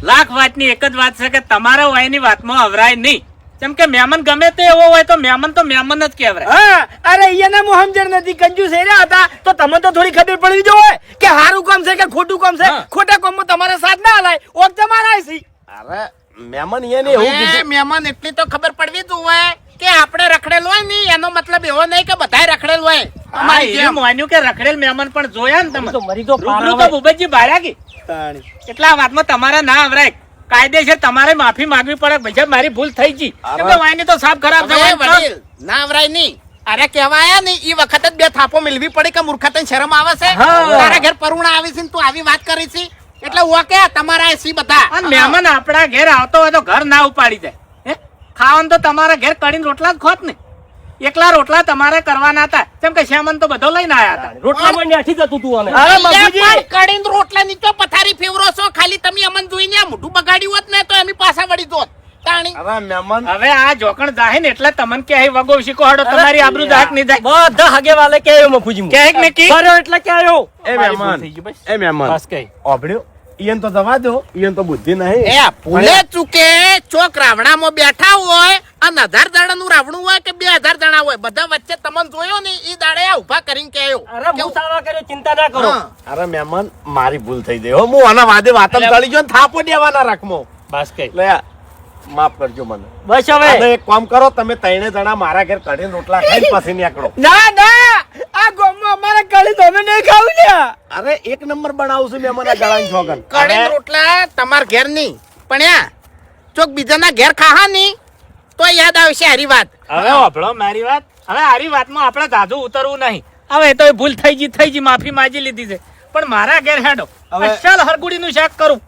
લાખ વાતની એક જ વાત છે કે તમારા વાયની વાતમાં અવરાય નહીં કેમ કે મહેમાન ગમે તે એવો હોય તો મહેમાન જ કહેવાય હા અરે અહીંયા હું સમજણ નથી કંજૂસ એર્યા હતા તો તમે તો થોડી ખબર પડવી જોઈએ કે સારું કામ છે કે ખોટું કામ છે ખોટા કામમાં તમારે સાથ ના હલાય ઓક તમારા છે. અરે મહેમાન એને એવું હવે કીધું મહેમાન એટલી તો ખબર પડવી જોઈએ કે આપણે રખડેલ હોય ને એનો મતલબ એવો નહીં કે બધાય રખડેલ હોય હા અમારી એવું જેમ. માન્યું કે રખડેલ મહેમાન પણ જોયા ને તમે તો મરી તો પાર રૂબરૂ તો આવે ભૂપેજી બાર્યા કે એટલા વાતમાં તમારે ના અવરાય કાયદેસર તમારે માફી માંગવી પડે ભાઈ મારી ભૂલ થઈ ગઈ કેમ કે વાયની તો સાફ ખરાબ છે હવે વાય તો. વડીલ ના આવરાય નહીં અરે કહેવાયા ને એ વખત જ બે થાપો મિલવી પડી કે મૂર્ખતા શરમ આવે છે હા. તારા ઘેર પરુણા આવી છે ને તું આવી વાત કરી છે એટલે ઓકે તમારા સી બધા અને મહેમાન આપણા ઘેર આવતો હોય તો ઘર ના ઉપાડી જાય હે ખાવાનું તો તમારા ઘેર કડીને રોટલા જ ખોત ને એકલા રોટલા તમારે કરવાના હતા કેમ કે શ્યામન તો બધો લઈને આયા હતા રોટલા માં નાઠી જતું તું અને અરે એટલે બાપુજી પણ કડીને રોટલા નીચો પથારી ફેવરો છો ખાલી તમે અમન જોઈને આ મોઢું બગાડ્યું હોત ને તો એમી પાછા વળી જોત તાણી અરે મહેમાન હવે આ જોકણ જાહે ને એટલે તમને કે અહીં વગો શીખો હડો તમારી આબરૂ જાક નહીં જાય બધા હગે વાલે કે આવ્યો મફુજી કે એક ને કી ફર્યો એટલે કે આવ્યો એ મહેમાન એ મહેમાન બસ કઈ ઓભળ્યો ઈયન તો જવા દો ઈયન તો બુદ્ધિ નહીં એ ભૂલે ચૂકે ચોક રાવણામાં બેઠા હોય અને 1000 દાડાનું રાવણું હોય કે 2000 દાડા હોય બધા વચ્ચે તમને જોયો ને એ દાડે આ ઉભા કરીને કહેયો અરે હું સાવા કર્યો ચિંતા ના કરો હા. અરે મહેમાન મારી ભૂલ થઈ ગઈ હો હું આના વાદે વાતમ ચાલી ગયો ને થાપો દેવાના રાખમો બસ કઈ લે માફ કરજો મને બસ હવે અને એક કામ કરો તમે ત્રણે જણા મારા ઘેર કઢીને રોટલા ખાઈને પછી નીકળો ના ના આ ગામમાં અમારે કળી તો અમે નહીં ખાવું ને અરે એક નંબર બનાવું છું મહેમાન આ ગળાની છોગન કડીને રોટલા તમાર ઘેર નહીં પણ આ ચોક બીજાના ઘેર ખાહા નહીં તો યાદ આવશે હારી વાત હવે હોભળો મારી વાત હવે આરી વાતમાં આપણે જાજુ ઉતરવું નહીં હવે એ તો એ ભૂલ થઈ ગઈ માફી માંગી લીધી છે પણ મારા ઘેર હેડો અસલ હરગુડીનું શાક કરું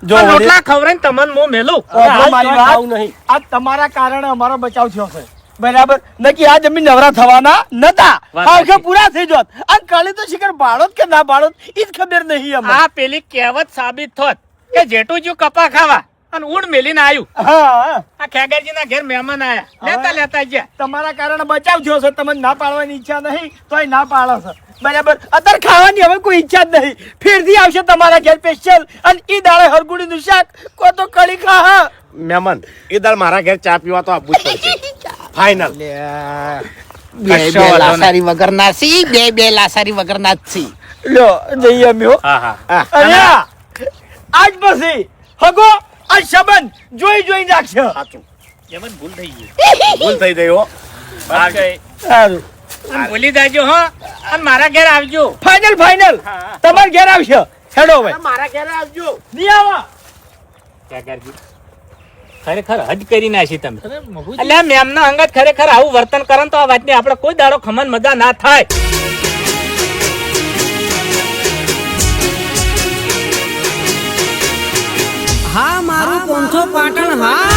જો રોટલા ખવરાઈને તમને મો મેલું ઓહો, મારી વાત. ખાવું નહીં આ તમારા કારણે અમારો બચાવ થયો છે બરાબર નકી આ જમીન નવરા થવાના નતા વાત આ વખતે સાચી. પૂરા થઈ જોત આ કળી તો શિખર બાળોત કે ના બાળોત ઈ જ ખબર નહીં અમને આ પેલી કહેવત સાબિત થોત કે જેટું જ્યું કપા ખાવા અને ઊંડ મેલીને આયું હા આ ખેગરજીના ઘેર મહેમાન આયા લેતા ગયા તમારા કારણે બચાવ થયો છે તમને ના પાડવાની ઈચ્છા નહીં તોય ના પાડો છે બરાબર અત્યારે ખાવાની હવે કોઈ ઈચ્છા જ નહીં ફેરથી આવશે તમારા ઘેર સ્પેશિયલ અને ઈ દાડે હરગુડીનું શાક કો તો કળી ખા મહેમાન એ દાળ મારા ઘેર ચા પીવા તો આપવું જ પડશે ફાઇનલ બે લાસારી વગર ના સી બે લાસારી વગર ના જ સી લો જઈએ અમે હો. હા હા અને આજ પછી હગો આ સંબંધ જોઈ નાખશે સાચું એમાં ભૂલ થઈ ગઈ ભૂલ થઈ ગઈ હો બસ કઈ. સારું અને ભૂલી જાજો હો અને મારા ઘેર આવજો ફાઇનલ તમારા ઘેર આવશે હેડો હવે મારા ઘેર આવજો નહીં આવા ખેગરજી ખરેખર હદ કરી નાખી તમે એટલે મેમના અંગત ખરેખર આવું વર્તન કરે ને તો આ વાતની આપણે કોઈ દાડો ખમન મજા ના થાય હા મારું 500 પાટણ હા